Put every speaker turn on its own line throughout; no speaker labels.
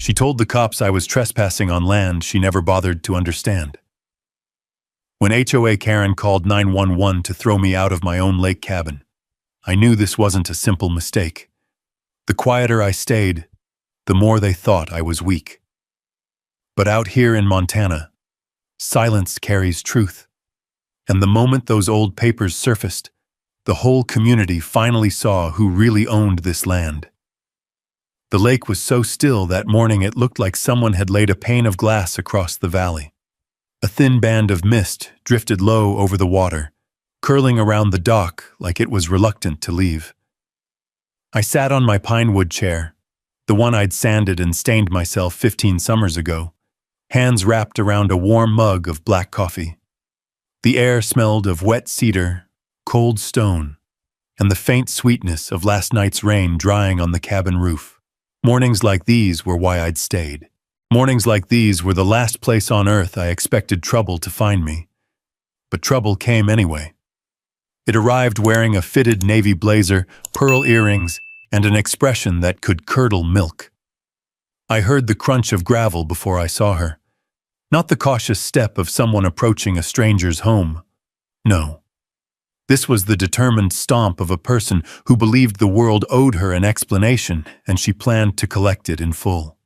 She told the cops I was trespassing on land she never bothered to understand. When HOA Karen called 911 to throw me out of my own lake cabin, I knew this wasn't a simple mistake. The quieter I stayed, the more they thought I was weak. But out here in Montana, silence carries truth. And the moment those old papers surfaced, the whole community finally saw who really owned this land. The lake was so still that morning it looked like someone had laid a pane of glass across the valley. A thin band of mist drifted low over the water, curling around the dock like it was reluctant to leave. I sat on my pine wood chair, the one I'd sanded and stained myself 15 summers ago, hands wrapped around a warm mug of black coffee. The air smelled of wet cedar, cold stone, and the faint sweetness of last night's rain drying on the cabin roof. Mornings like these were why I'd stayed. Mornings like these were the last place on earth I expected trouble to find me. But trouble came anyway. It arrived wearing a fitted navy blazer, pearl earrings, and an expression that could curdle milk. I heard the crunch of gravel before I saw her. Not the cautious step of someone approaching a stranger's home. No. This was the determined stomp of a person who believed the world owed her an explanation, and she planned to collect it in full.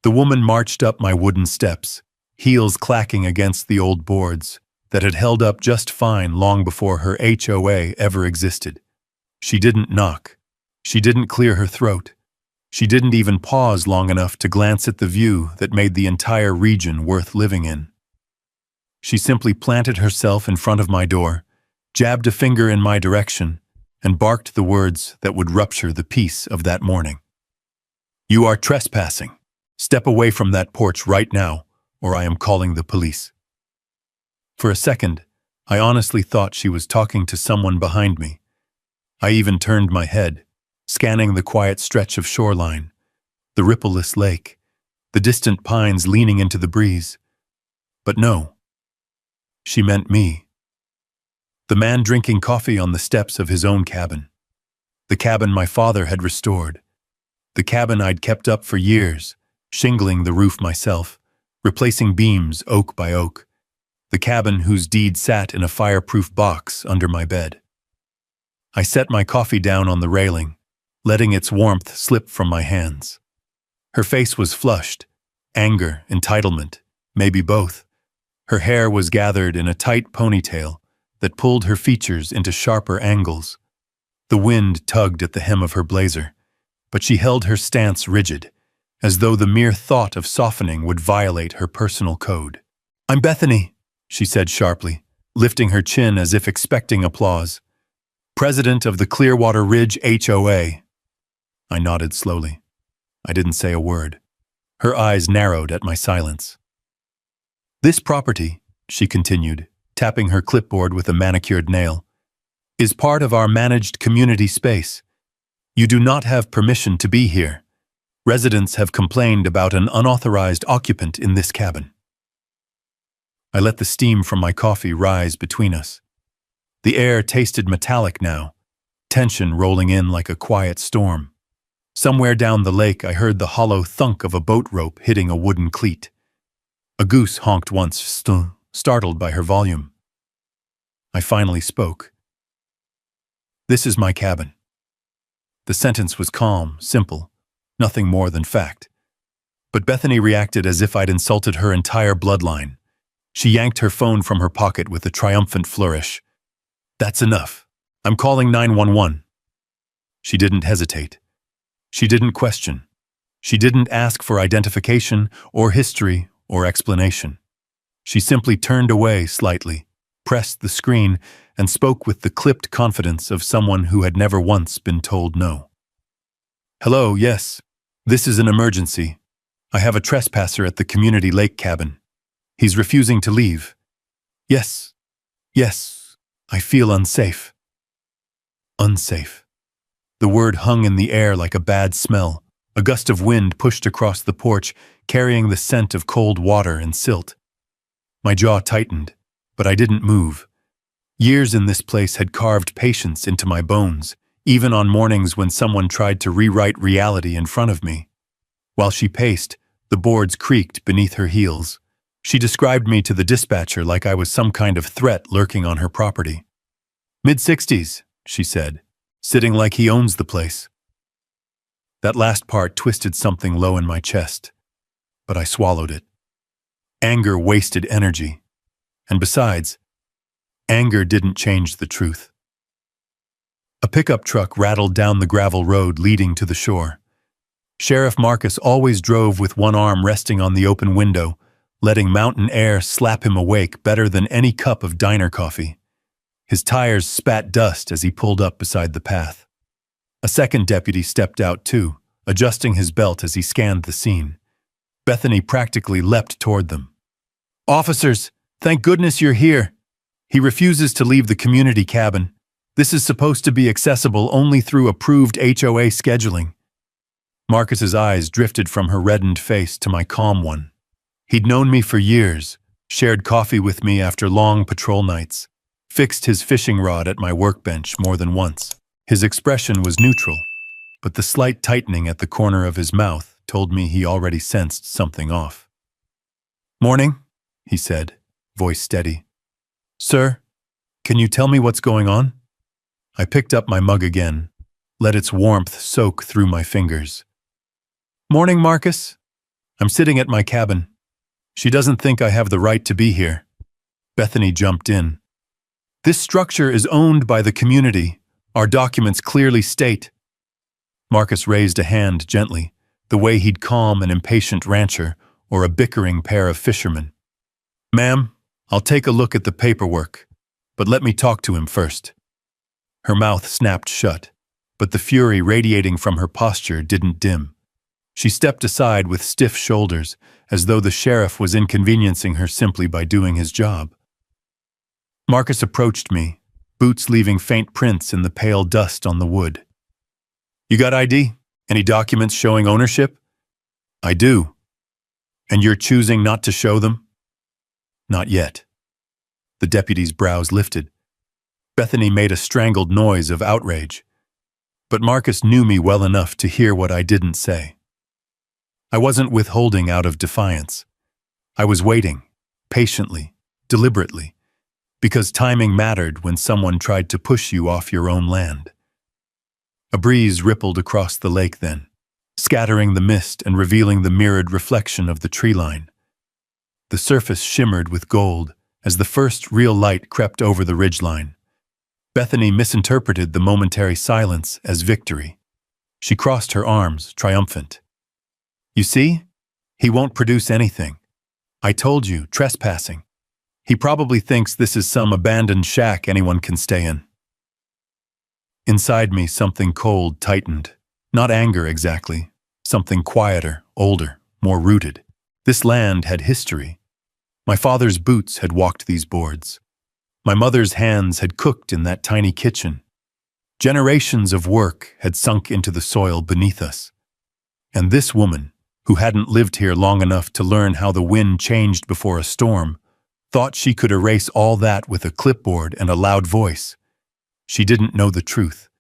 The woman marched up my wooden steps, heels clacking against the old boards that had held up just fine long before her HOA ever existed. She didn't knock. She didn't clear her throat. She didn't even pause long enough to glance at the view that made the entire region worth living in. She simply planted herself in front of my door, jabbed a finger in my direction, and barked the words that would rupture the peace of that morning. "You are trespassing. Step away from that porch right now, or I am calling the police." For a second, I honestly thought she was talking to someone behind me. I even turned my head, scanning the quiet stretch of shoreline, the rippleless lake, the distant pines leaning into the breeze. But no, she meant me. The man drinking coffee on the steps of his own cabin. The cabin my father had restored. The cabin I'd kept up for years, shingling the roof myself, replacing beams oak by oak. The cabin whose deed sat in a fireproof box under my bed. I set my coffee down on the railing, letting its warmth slip from my hands. Her face was flushed, anger, entitlement, maybe both. Her hair was gathered in a tight ponytail that pulled her features into sharper angles. The wind tugged at the hem of her blazer, but she held her stance rigid, as though the mere thought of softening would violate her personal code. "I'm Bethany," she said sharply, lifting her chin as if expecting applause. "President of the Clearwater Ridge HOA." I nodded slowly. I didn't say a word. Her eyes narrowed at my silence. "This property," she continued, tapping her clipboard with a manicured nail, "is part of our managed community space. You do not have permission to be here. Residents have complained about an unauthorized occupant in this cabin." I let the steam from my coffee rise between us. The air tasted metallic now, tension rolling in like a quiet storm. Somewhere down the lake I heard the hollow thunk of a boat rope hitting a wooden cleat. A goose honked once, startled by her volume. I finally spoke. "This is my cabin." The sentence was calm, simple, nothing more than fact. But Bethany reacted as if I'd insulted her entire bloodline. She yanked her phone from her pocket with a triumphant flourish. "That's enough. I'm calling 911. She didn't hesitate. She didn't question. She didn't ask for identification or history or explanation. She simply turned away slightly, pressed the screen, and spoke with the clipped confidence of someone who had never once been told no. "Hello, yes. This is an emergency. I have a trespasser at the community lake cabin. He's refusing to leave. Yes. I feel unsafe." Unsafe. The word hung in the air like a bad smell. A gust of wind pushed across the porch, carrying the scent of cold water and silt. My jaw tightened, but I didn't move. Years in this place had carved patience into my bones, even on mornings when someone tried to rewrite reality in front of me. While she paced, the boards creaked beneath her heels. She described me to the dispatcher like I was some kind of threat lurking on her property. "Mid-60s," she said, sitting like he owns the place. That last part twisted something low in my chest, but I swallowed it. Anger wasted energy. And besides, anger didn't change the truth. A pickup truck rattled down the gravel road leading to the shore. Sheriff Marcus always drove with one arm resting on the open window, letting mountain air slap him awake better than any cup of diner coffee. His tires spat dust as he pulled up beside the path. A second deputy stepped out too, adjusting his belt as he scanned the scene. Bethany practically leapt toward them. "Officers, thank goodness you're here. He refuses to leave the community cabin. This is supposed to be accessible only through approved HOA scheduling." Marcus's eyes drifted from her reddened face to my calm one. He'd known me for years, shared coffee with me after long patrol nights, fixed his fishing rod at my workbench more than once. His expression was neutral, but the slight tightening at the corner of his mouth told me he already sensed something off. "Morning," he said, voice steady. "Sir, can you tell me what's going on?" I picked up my mug again, let its warmth soak through my fingers. "Morning, Marcus. I'm sitting at my cabin. She doesn't think I have the right to be here." Bethany jumped in. "This structure is owned by the community. Our documents clearly state." Marcus raised a hand gently, the way he'd calm an impatient rancher or a bickering pair of fishermen. "Ma'am, I'll take a look at the paperwork, but let me talk to him first." Her mouth snapped shut, but the fury radiating from her posture didn't dim. She stepped aside with stiff shoulders, as though the sheriff was inconveniencing her simply by doing his job. Marcus approached me, boots leaving faint prints in the pale dust on the wood. "You got ID? Any documents showing ownership?" "I do." "And you're choosing not to show them?" "Not yet." The deputy's brows lifted. Bethany made a strangled noise of outrage. But Marcus knew me well enough to hear what I didn't say. I wasn't withholding out of defiance. I was waiting, patiently, deliberately, because timing mattered when someone tried to push you off your own land. A breeze rippled across the lake then, scattering the mist and revealing the mirrored reflection of the tree line. The surface shimmered with gold as the first real light crept over the ridgeline. Bethany misinterpreted the momentary silence as victory. She crossed her arms, triumphant. "You see? He won't produce anything. I told you, trespassing. He probably thinks this is some abandoned shack anyone can stay in." Inside me, something cold tightened. Not anger exactly. Something quieter, older, more rooted. This land had history. My father's boots had walked these boards. My mother's hands had cooked in that tiny kitchen. Generations of work had sunk into the soil beneath us. And this woman, who hadn't lived here long enough to learn how the wind changed before a storm, thought she could erase all that with a clipboard and a loud voice. She didn't know the truth.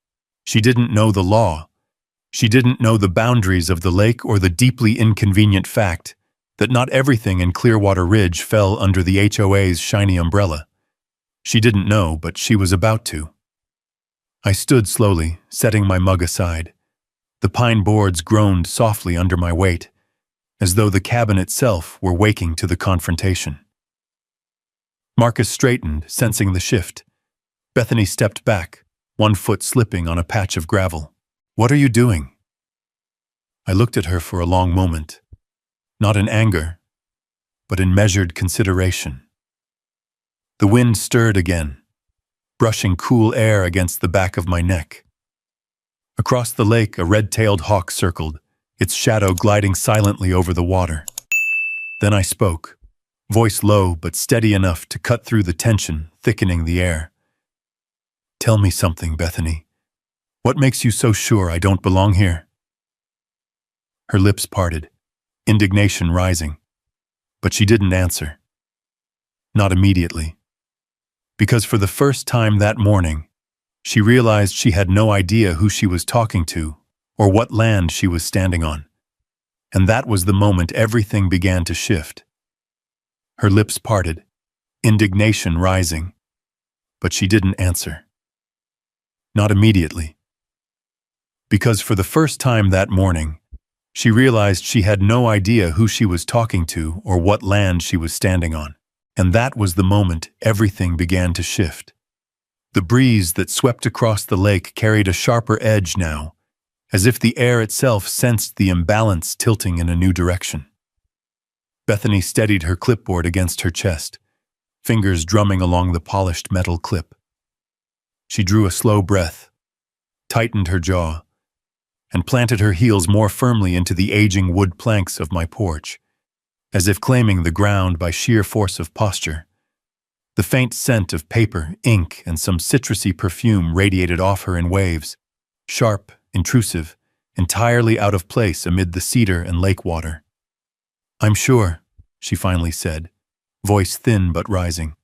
She didn't know the law. She didn't know the boundaries of the lake or the deeply inconvenient fact that not everything in Clearwater Ridge fell under the HOA's shiny umbrella. She didn't know, but she was about to. I stood slowly, setting my mug aside. The pine boards groaned softly under my weight, as though the cabin itself were waking to the confrontation. Marcus straightened, sensing the shift. Bethany stepped back, one foot slipping on a patch of gravel. "What are you doing?" I looked at her for a long moment, not in anger, but in measured consideration. The wind stirred again, brushing cool air against the back of my neck. Across the lake, a red-tailed hawk circled, its shadow gliding silently over the water. Then I spoke, voice low but steady enough to cut through the tension thickening the air. "Tell me something, Bethany. What makes you so sure I don't belong here?" Her lips parted, indignation rising, but she didn't answer. Not immediately. Because for the first time that morning, she realized she had no idea who she was talking to or what land she was standing on. And that was the moment everything began to shift. Her lips parted, indignation rising, but she didn't answer. Not immediately. Because for the first time that morning, she realized she had no idea who she was talking to or what land she was standing on. And that was the moment everything began to shift. The breeze that swept across the lake carried a sharper edge now, as if the air itself sensed the imbalance tilting in a new direction. Bethany steadied her clipboard against her chest, fingers drumming along the polished metal clip. She drew a slow breath, tightened her jaw, and planted her heels more firmly into the aging wood planks of my porch, as if claiming the ground by sheer force of posture. The faint scent of paper, ink, and some citrusy perfume radiated off her in waves, sharp, intrusive, entirely out of place amid the cedar and lake water. "I'm sure," she finally said, voice thin but rising.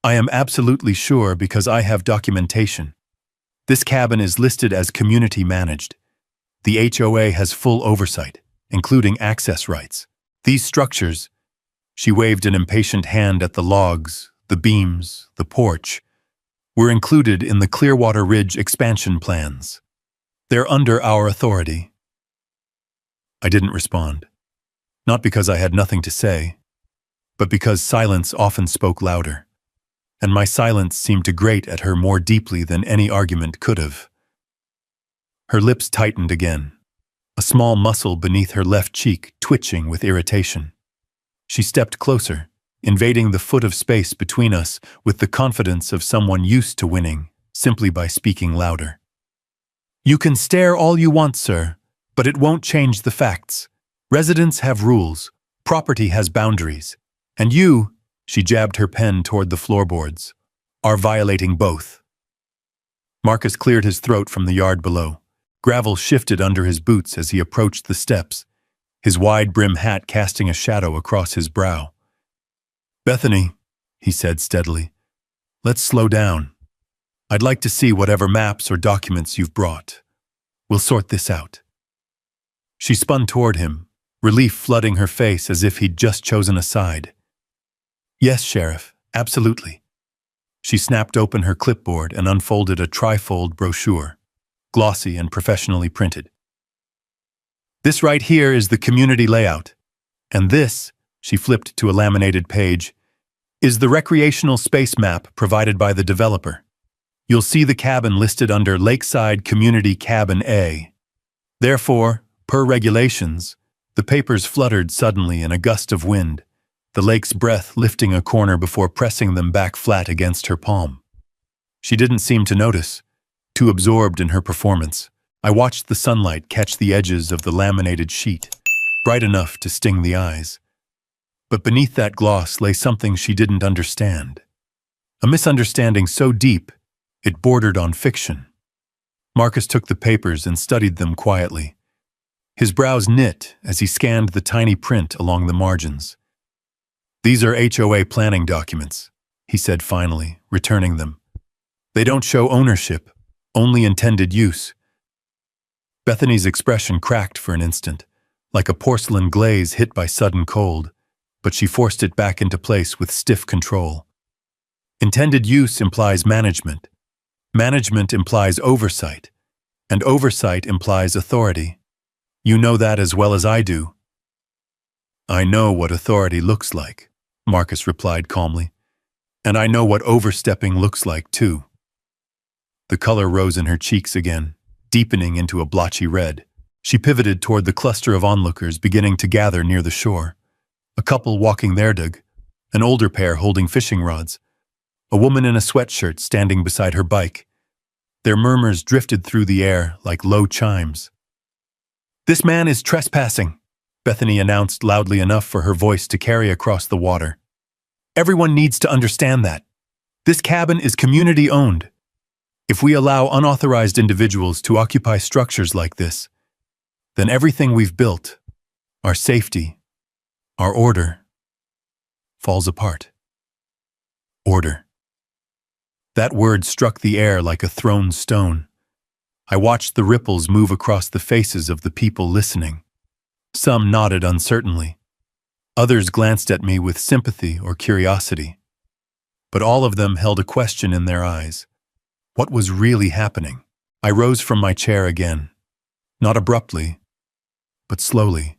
"I am absolutely sure because I have documentation. This cabin is listed as community managed. The HOA has full oversight, including access rights. These structures," she waved an impatient hand at the logs, the beams, the porch, "were included in the Clearwater Ridge expansion plans. They're under our authority." I didn't respond, not because I had nothing to say, but because silence often spoke louder, and my silence seemed to grate at her more deeply than any argument could have. Her lips tightened again, a small muscle beneath her left cheek twitching with irritation. She stepped closer, invading the foot of space between us with the confidence of someone used to winning, simply by speaking louder. "You can stare all you want, sir, but it won't change the facts. Residents have rules, property has boundaries, and you," she jabbed her pen toward the floorboards, "are violating both." Marcus cleared his throat from the yard below. Gravel shifted under his boots as he approached the steps, his wide-brim hat casting a shadow across his brow. "Bethany," he said steadily, "let's slow down. I'd like to see whatever maps or documents you've brought. We'll sort this out." She spun toward him, relief flooding her face as if he'd just chosen a side. "Yes, Sheriff, absolutely." She snapped open her clipboard and unfolded a trifold brochure, glossy and professionally printed. "This right here is the community layout, and this," she flipped to a laminated page, "is the recreational space map provided by the developer. You'll see the cabin listed under Lakeside Community Cabin A. Therefore, per regulations," the papers fluttered suddenly in a gust of wind, the lake's breath lifting a corner before pressing them back flat against her palm. She didn't seem to notice, too absorbed in her performance. I watched the sunlight catch the edges of the laminated sheet, bright enough to sting the eyes. But beneath that gloss lay something she didn't understand. A misunderstanding so deep, it bordered on fiction. Marcus took the papers and studied them quietly. His brows knit as he scanned the tiny print along the margins. "These are HOA planning documents," he said finally, returning them. "They don't show ownership, only intended use." Bethany's expression cracked for an instant, like a porcelain glaze hit by sudden cold, but she forced it back into place with stiff control. Intended use implies management. Management implies oversight, and oversight implies authority. You know that as well as I do. "I know what authority looks like," Marcus replied calmly, "and I know what overstepping looks like too." The color rose in her cheeks again, deepening into a blotchy red. She pivoted toward the cluster of onlookers beginning to gather near the shore. A couple walking their dog, an older pair holding fishing rods, a woman in a sweatshirt standing beside her bike. Their murmurs drifted through the air like low chimes. "This man is trespassing," Bethany announced loudly enough for her voice to carry across the water. "Everyone needs to understand that. This cabin is community-owned. If we allow unauthorized individuals to occupy structures like this, then everything we've built, our safety, our order, falls apart." Order. That word struck the air like a thrown stone. I watched the ripples move across the faces of the people listening. Some nodded uncertainly. Others glanced at me with sympathy or curiosity. But all of them held a question in their eyes. What was really happening? I rose from my chair again, not abruptly, but slowly,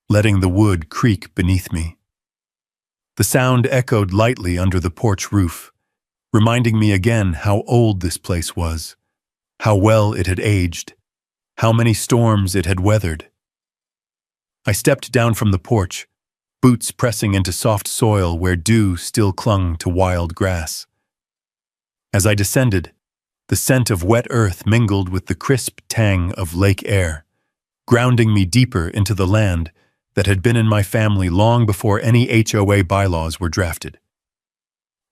letting the wood creak beneath me. The sound echoed lightly under the porch roof, reminding me again how old this place was, how well it had aged, how many storms it had weathered. I stepped down from the porch, boots pressing into soft soil where dew still clung to wild grass. As I descended, the scent of wet earth mingled with the crisp tang of lake air, grounding me deeper into the land that had been in my family long before any HOA bylaws were drafted.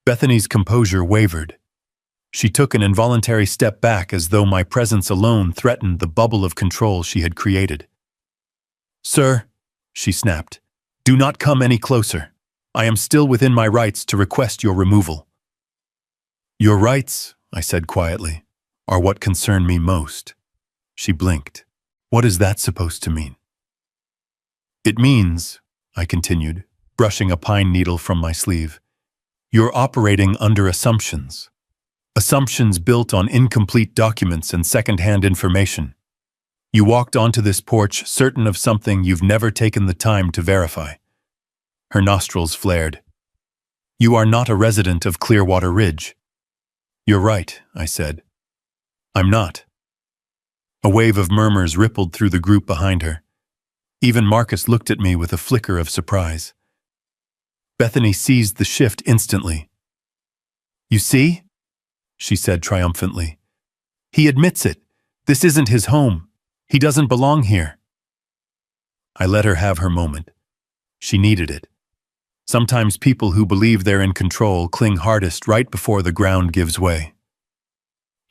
Bethany's composure wavered. She took an involuntary step back as though my presence alone threatened the bubble of control she had created. "Sir," she snapped, "do not come any closer. I am still within my rights to request your removal." "Your rights," I said quietly, "are what concern me most." She blinked. "What is that supposed to mean?" "It means," I continued, brushing a pine needle from my sleeve, "you're operating under assumptions. Assumptions built on incomplete documents and second-hand information. You walked onto this porch certain of something you've never taken the time to verify." Her nostrils flared. "You are not a resident of Clearwater Ridge." "You're right," I said. "I'm not." A wave of murmurs rippled through the group behind her. Even Marcus looked at me with a flicker of surprise. Bethany seized the shift instantly. "You see?" she said triumphantly. "He admits it. This isn't his home. He doesn't belong here." I let her have her moment. She needed it. Sometimes people who believe they're in control cling hardest right before the ground gives way.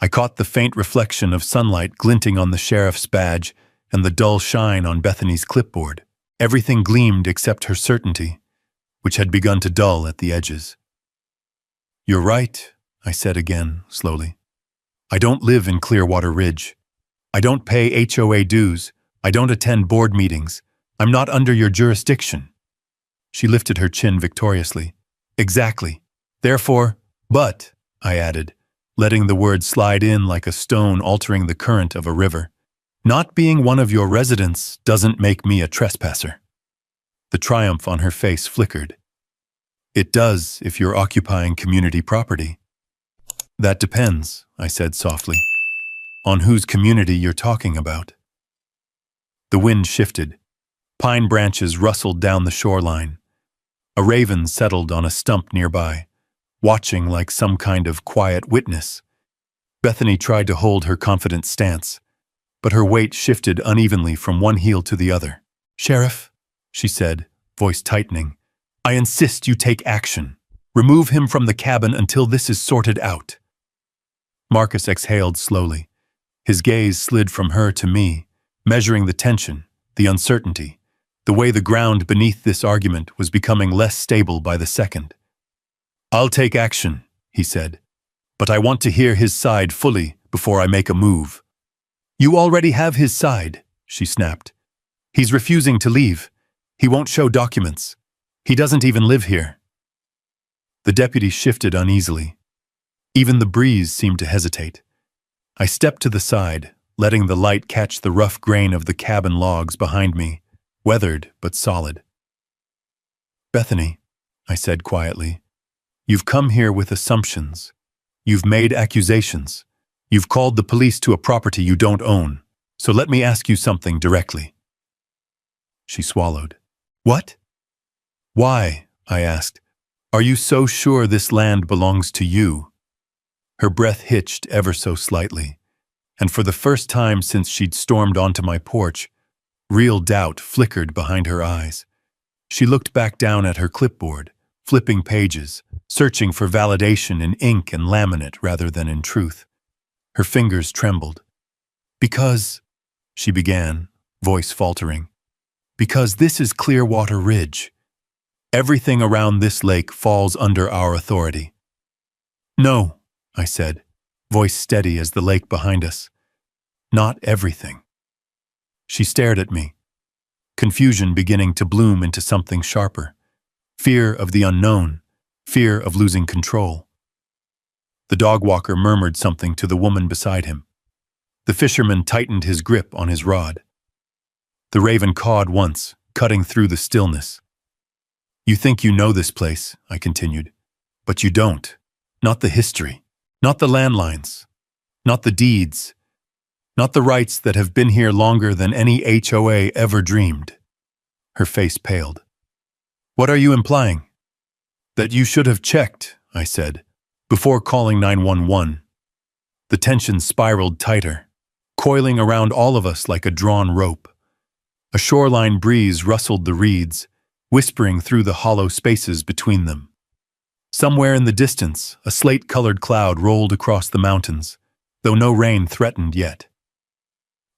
I caught the faint reflection of sunlight glinting on the sheriff's badge and the dull shine on Bethany's clipboard. Everything gleamed except her certainty, which had begun to dull at the edges. "You're right," I said again, slowly. "I don't live in Clearwater Ridge. I don't pay HOA dues. I don't attend board meetings. I'm not under your jurisdiction." She lifted her chin victoriously. "Exactly. Therefore, but," I added, letting the word slide in like a stone altering the current of a river, "not being one of your residents doesn't make me a trespasser." The triumph on her face flickered. "It does if you're occupying community property." "That depends," I said softly, "on whose community you're talking about." The wind shifted. Pine branches rustled down the shoreline. A raven settled on a stump nearby, watching like some kind of quiet witness. Bethany tried to hold her confident stance, but her weight shifted unevenly from one heel to the other. "Sheriff," she said, voice tightening, "I insist you take action. Remove him from the cabin until this is sorted out." Marcus exhaled slowly. His gaze slid from her to me, measuring the tension, the uncertainty, the way the ground beneath this argument was becoming less stable by the second. "I'll take action," he said, "but I want to hear his side fully before I make a move." "You already have his side," she snapped. "He's refusing to leave. He won't show documents. He doesn't even live here." The deputy shifted uneasily. Even the breeze seemed to hesitate. I stepped to the side, letting the light catch the rough grain of the cabin logs behind me, weathered but solid. "Bethany," I said quietly, "you've come here with assumptions. You've made accusations. You've called the police to a property you don't own. So let me ask you something directly." She swallowed. "What?" "Why?" I asked. "Are you so sure this land belongs to you?" Her breath hitched ever so slightly, and for the first time since she'd stormed onto my porch, real doubt flickered behind her eyes. She looked back down at her clipboard, flipping pages, searching for validation in ink and laminate rather than in truth. Her fingers trembled. "Because," she began, voice faltering, "because this is Clearwater Ridge. Everything around this lake falls under our authority." "No," I said, voice steady as the lake behind us. "Not everything." She stared at me. confusion beginning to bloom into something sharper. Fear of the unknown, fear of losing control. The dog walker murmured something to the woman beside him. The fisherman tightened his grip on his rod. The raven cawed once, cutting through the stillness. "You think you know this place," I continued, "but you don't. Not the history, not the landlines, not the deeds, not the rights that have been here longer than any HOA ever dreamed." Her face paled. "What are you implying?" "That you should have checked," I said, "before calling 911. The tension spiraled tighter, coiling around all of us like a drawn rope. A shoreline breeze rustled the reeds, whispering through the hollow spaces between them. Somewhere in the distance, a slate-colored cloud rolled across the mountains, though no rain threatened yet.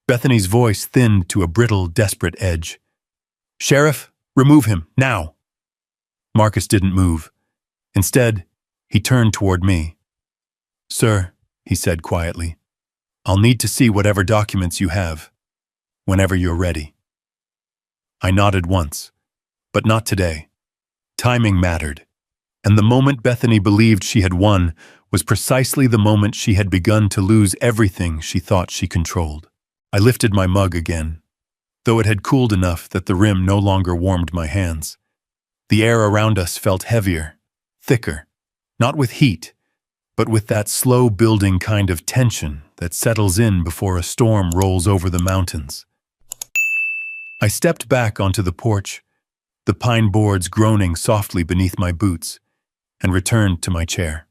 Bethany's voice thinned to a brittle, desperate edge. "Sheriff, remove him, now!" Marcus didn't move. Instead, he turned toward me. "Sir," he said quietly, "I'll need to see whatever documents you have, whenever you're ready." I nodded once, but not today. Timing mattered, and the moment Bethany believed she had won was precisely the moment she had begun to lose everything she thought she controlled. I lifted my mug again, though it had cooled enough that the rim no longer warmed my hands. The air around us felt heavier, thicker, not with heat, but with that slow-building kind of tension that settles in before a storm rolls over the mountains. I stepped back onto the porch, the pine boards groaning softly beneath my boots, and returned to my chair.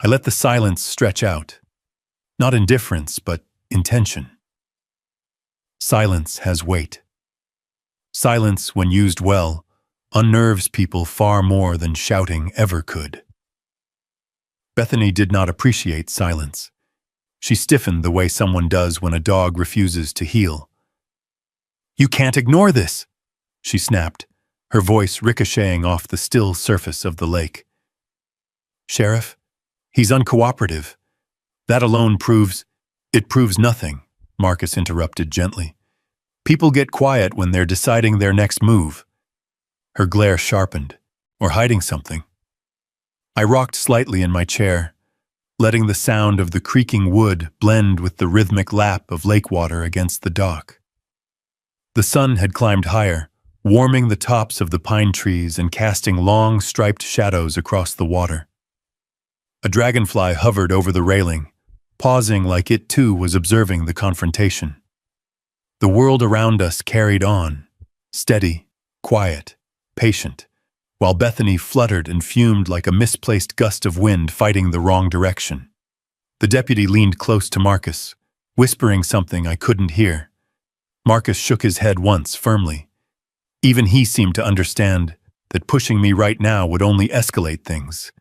I let the silence stretch out, not indifference, but intention. Silence has weight. Silence, when used well, unnerves people far more than shouting ever could. Bethany did not appreciate silence. She stiffened the way someone does when a dog refuses to heel. "You can't ignore this," she snapped, her voice ricocheting off the still surface of the lake. "Sheriff, he's uncooperative. That alone proves—" "It proves nothing," Marcus interrupted gently. "People get quiet when they're deciding their next move." Her glare sharpened, or hiding something. I rocked slightly in my chair, letting the sound of the creaking wood blend with the rhythmic lap of lake water against the dock. The sun had climbed higher, warming the tops of the pine trees and casting long, striped shadows across the water. A dragonfly hovered over the railing, pausing like it too was observing the confrontation. The world around us carried on, steady, quiet, patient, while Bethany fluttered and fumed like a misplaced gust of wind fighting the wrong direction. The deputy leaned close to Marcus, whispering something I couldn't hear. Marcus shook his head once firmly. Even he seemed to understand that pushing me right now would only escalate things,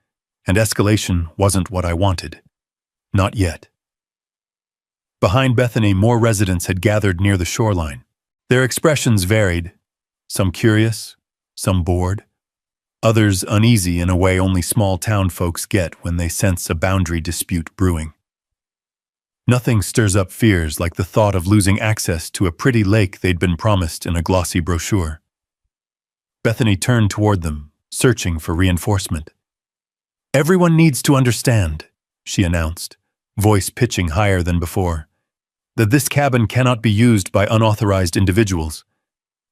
and escalation wasn't what I wanted. Not yet. Behind Bethany, more residents had gathered near the shoreline. Their expressions varied, some curious, some bored, others uneasy in a way only small-town folks get when they sense a boundary dispute brewing. Nothing stirs up fears like the thought of losing access to a pretty lake they'd been promised in a glossy brochure. Bethany turned toward them, searching for reinforcement. "Everyone needs to understand," she announced, voice pitching higher than before, "that this cabin cannot be used by unauthorized individuals.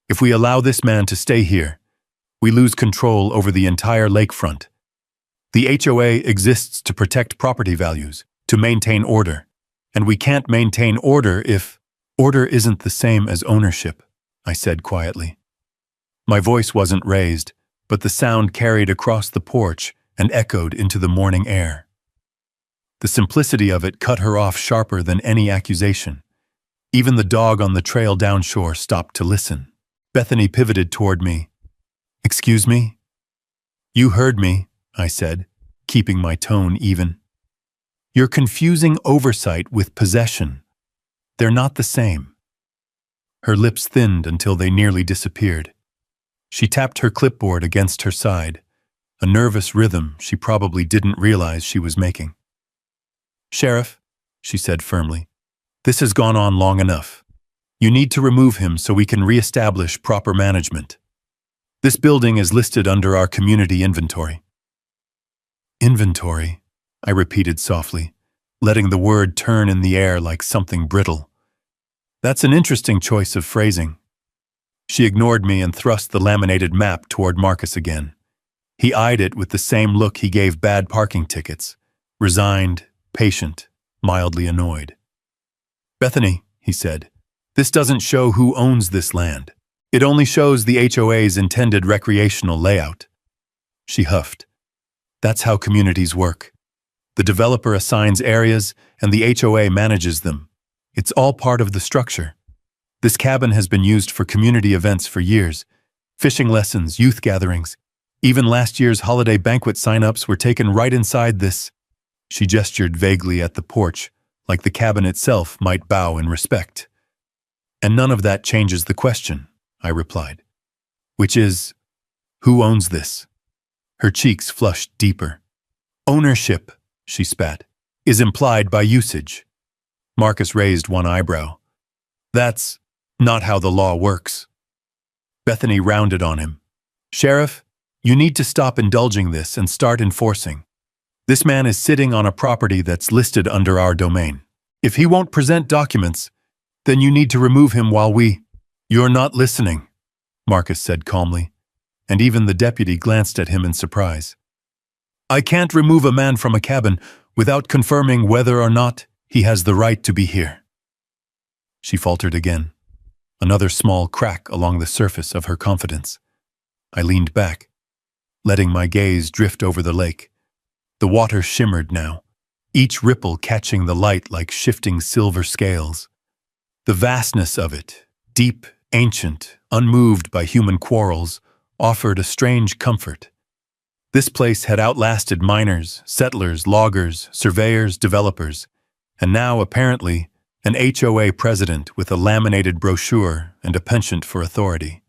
If we allow this man to stay here, we lose control over the entire lakefront. The HOA exists to protect property values, to maintain order, and we can't maintain order if order isn't the same as ownership," I said quietly. My voice wasn't raised, but the sound carried across the porch and echoed into the morning air. The simplicity of it cut her off sharper than any accusation. Even the dog on the trail downshore stopped to listen. Bethany pivoted toward me. "Excuse me?" "You heard me," I said, keeping my tone even. "You're confusing oversight with possession. They're not the same." Her lips thinned until they nearly disappeared. She tapped her clipboard against her side, a nervous rhythm she probably didn't realize she was making. "Sheriff," she said firmly, "this has gone on long enough. You need to remove him so we can re-establish proper management. This building is listed under our community inventory. Inventory, I repeated softly, letting the word turn in the air like something brittle. That's an interesting choice of phrasing. She ignored me and thrust the laminated map toward Marcus again. He eyed it with the same look he gave bad parking tickets, resigned, patient, mildly annoyed. Bethany, he said, this doesn't show who owns this land. It only shows the HOA's intended recreational layout. She huffed. That's how communities work. The developer assigns areas and the HOA manages them. It's all part of the structure. This cabin has been used for community events for years. Fishing lessons, youth gatherings. Even last year's holiday banquet sign-ups were taken right inside this. She gestured vaguely at the porch, like the cabin itself might bow in respect. And none of that changes the question, I replied. Which is, who owns this? Her cheeks flushed deeper. Ownership, she spat, is implied by usage. Marcus raised one eyebrow. That's not how the law works. Bethany rounded on him. Sheriff, you need to stop indulging this and start enforcing. This man is sitting on a property that's listed under our domain. If he won't present documents, then you need to remove him while we— You're not listening, Marcus said calmly, and even the deputy glanced at him in surprise. I can't remove a man from a cabin without confirming whether or not he has the right to be here. She faltered again, another small crack along the surface of her confidence. I leaned back, letting my gaze drift over the lake. The water shimmered now, each ripple catching the light like shifting silver scales. The vastness of it, deep, ancient, unmoved by human quarrels, offered a strange comfort. This place had outlasted miners, settlers, loggers, surveyors, developers, and now, apparently, an HOA president with a laminated brochure and a penchant for authority.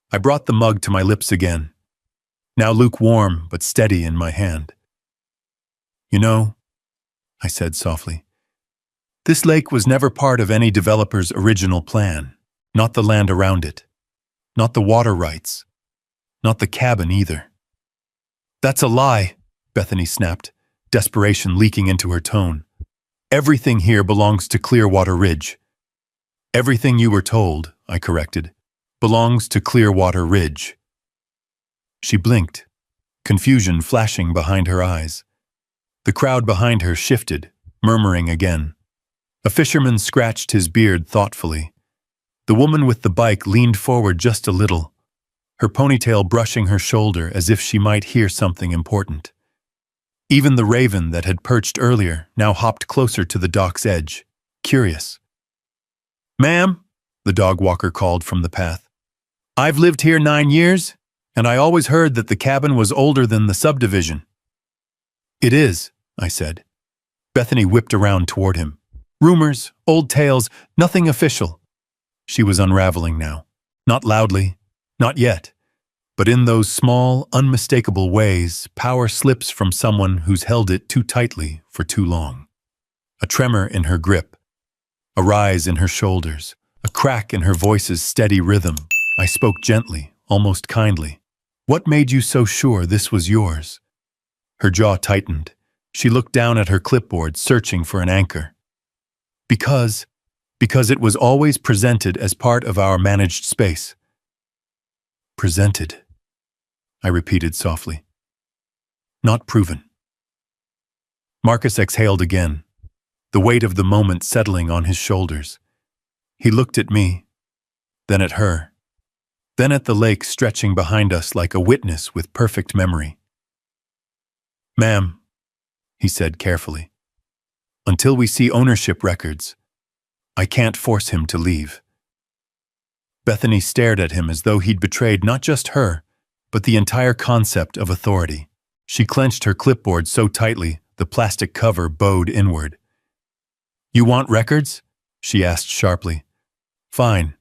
I brought the mug to my lips again, now lukewarm but steady in my hand. You know, I said softly, this lake was never part of any developer's original plan, not the land around it, not the water rights, not the cabin either. That's a lie, Bethany snapped, desperation leaking into her tone. Everything here belongs to Clearwater Ridge. Everything you were told, I corrected, belongs to Clearwater Ridge. She blinked, confusion flashing behind her eyes. The crowd behind her shifted, murmuring again. A fisherman scratched his beard thoughtfully. The woman with the bike leaned forward just a little, her ponytail brushing her shoulder as if she might hear something important. Even the raven that had perched earlier now hopped closer to the dock's edge, curious. Ma'am, the dog walker called from the path. I've lived here 9 years, and I always heard that the cabin was older than the subdivision. It is, I said. Bethany whipped around toward him. Rumors, old tales, nothing official. She was unraveling now. Not loudly, not yet. But in those small, unmistakable ways, power slips from someone who's held it too tightly for too long. A tremor in her grip, a rise in her shoulders, a crack in her voice's steady rhythm. I spoke gently, almost kindly. What made you so sure this was yours? Her jaw tightened. She looked down at her clipboard, searching for an anchor. Because it was always presented as part of our managed space. Presented, I repeated softly. Not proven. Marcus exhaled again, the weight of the moment settling on his shoulders. He looked at me, then at her, then at the lake stretching behind us like a witness with perfect memory. Ma'am, he said carefully, until we see ownership records, I can't force him to leave. Bethany stared at him as though he'd betrayed not just her, but the entire concept of authority. She clenched her clipboard so tightly the plastic cover bowed inward. You want records? She asked sharply. Fine,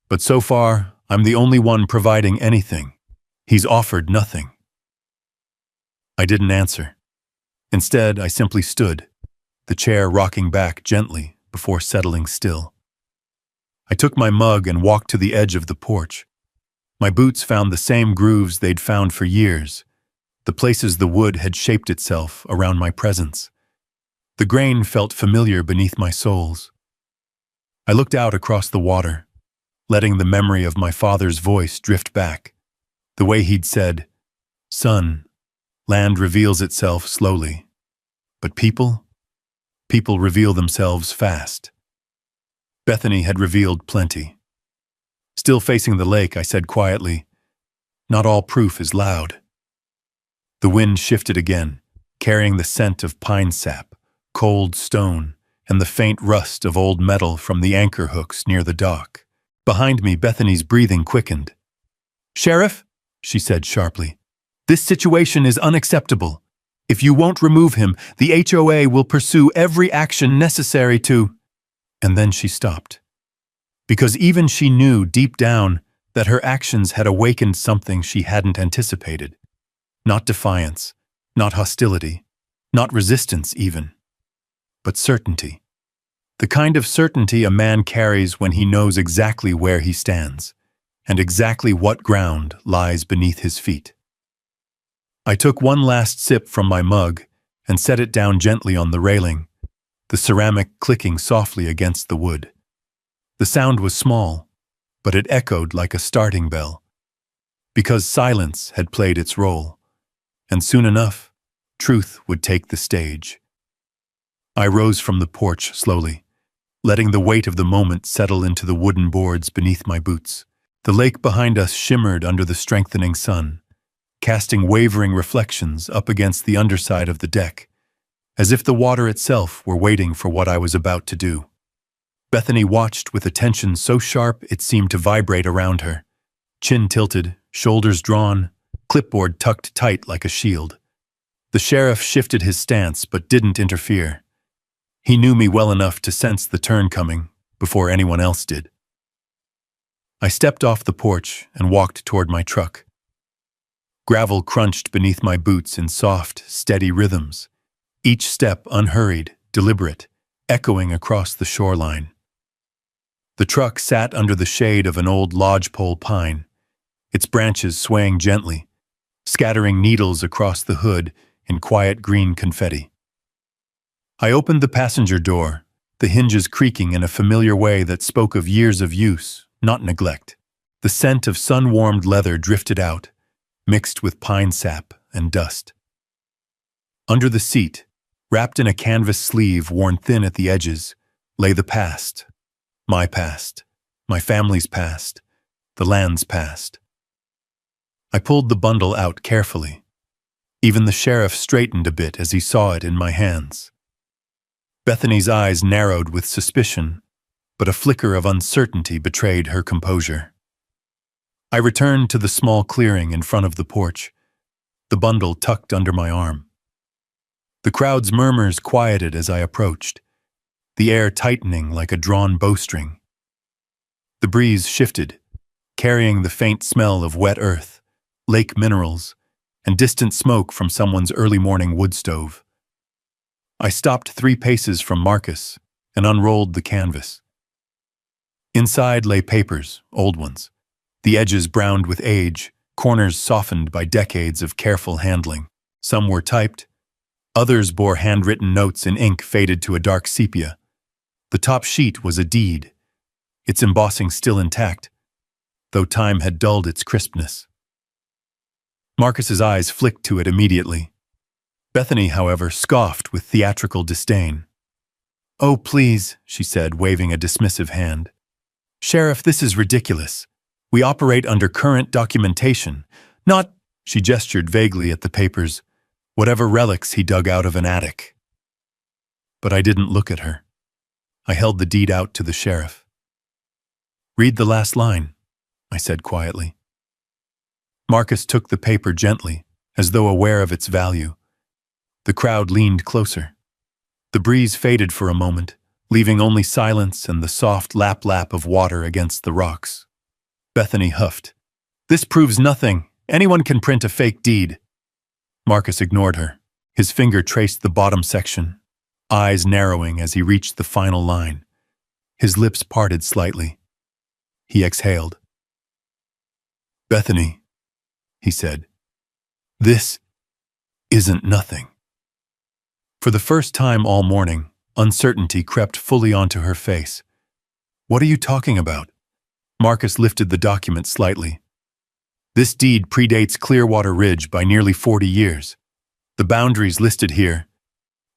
but so far, I'm the only one providing anything. He's offered nothing. I didn't answer. Instead, I simply stood, the chair rocking back gently before settling still. I took my mug and walked to the edge of the porch. My boots found the same grooves they'd found for years, the places the wood had shaped itself around my presence. The grain felt familiar beneath my soles. I looked out across the water, letting the memory of my father's voice drift back, the way he'd said, "Son, land reveals itself slowly, but people reveal themselves fast." Bethany had revealed plenty. Still facing the lake, I said quietly, "Not all proof is loud." The wind shifted again, carrying the scent of pine sap, cold stone, and the faint rust of old metal from the anchor hooks near the dock. Behind me, Bethany's breathing quickened. "Sheriff," she said sharply, "this situation is unacceptable. If you won't remove him, the HOA will pursue every action necessary to—" And then she stopped. Because even she knew deep down that her actions had awakened something she hadn't anticipated. Not defiance, not hostility, not resistance even, but certainty. The kind of certainty a man carries when he knows exactly where he stands, and exactly what ground lies beneath his feet. I took one last sip from my mug and set it down gently on the railing, the ceramic clicking softly against the wood. The sound was small, but it echoed like a starting bell, because silence had played its role, and soon enough, truth would take the stage. I rose from the porch slowly, letting the weight of the moment settle into the wooden boards beneath my boots. The lake behind us shimmered under the strengthening sun, casting wavering reflections up against the underside of the deck, as if the water itself were waiting for what I was about to do. Bethany watched with attention so sharp it seemed to vibrate around her, chin tilted, shoulders drawn, clipboard tucked tight like a shield. The sheriff shifted his stance but didn't interfere. He knew me well enough to sense the turn coming before anyone else did. I stepped off the porch and walked toward my truck. Gravel crunched beneath my boots in soft, steady rhythms, each step unhurried, deliberate, echoing across the shoreline. The truck sat under the shade of an old lodgepole pine, its branches swaying gently, scattering needles across the hood in quiet green confetti. I opened the passenger door, the hinges creaking in a familiar way that spoke of years of use, not neglect. The scent of sun-warmed leather drifted out, mixed with pine sap and dust. Under the seat, wrapped in a canvas sleeve worn thin at the edges, lay the past. My family's past, the land's past. I pulled the bundle out carefully. Even the sheriff straightened a bit as he saw it in my hands. Bethany's eyes narrowed with suspicion, but a flicker of uncertainty betrayed her composure. I returned to the small clearing in front of the porch, the bundle tucked under my arm. The crowd's murmurs quieted as I approached, the air tightening like a drawn bowstring. The breeze shifted, carrying the faint smell of wet earth, lake minerals, and distant smoke from someone's early morning wood stove. I stopped 3 paces from Marcus and unrolled the canvas. Inside lay papers, old ones, the edges browned with age, corners softened by decades of careful handling. Some were typed, others bore handwritten notes in ink faded to a dark sepia. The top sheet was a deed, its embossing still intact, though time had dulled its crispness. Marcus's eyes flicked to it immediately. Bethany, however, scoffed with theatrical disdain. "Oh, please," she said, waving a dismissive hand. "Sheriff, this is ridiculous. We operate under current documentation, not—" She gestured vaguely at the papers, whatever relics he dug out of an attic. But I didn't look at her. I held the deed out to the sheriff. "Read the last line," I said quietly. Marcus took the paper gently, as though aware of its value. The crowd leaned closer. The breeze faded for a moment, leaving only silence and the soft lap-lap of water against the rocks. Bethany huffed. "This proves nothing. Anyone can print a fake deed." Marcus ignored her. His finger traced the bottom section, eyes narrowing as he reached the final line. His lips parted slightly. He exhaled. "Bethany," he said, "this isn't nothing." For the first time all morning, uncertainty crept fully onto her face. "What are you talking about?" Marcus lifted the document slightly. "This deed predates Clearwater Ridge by nearly 40 years. The boundaries listed here,"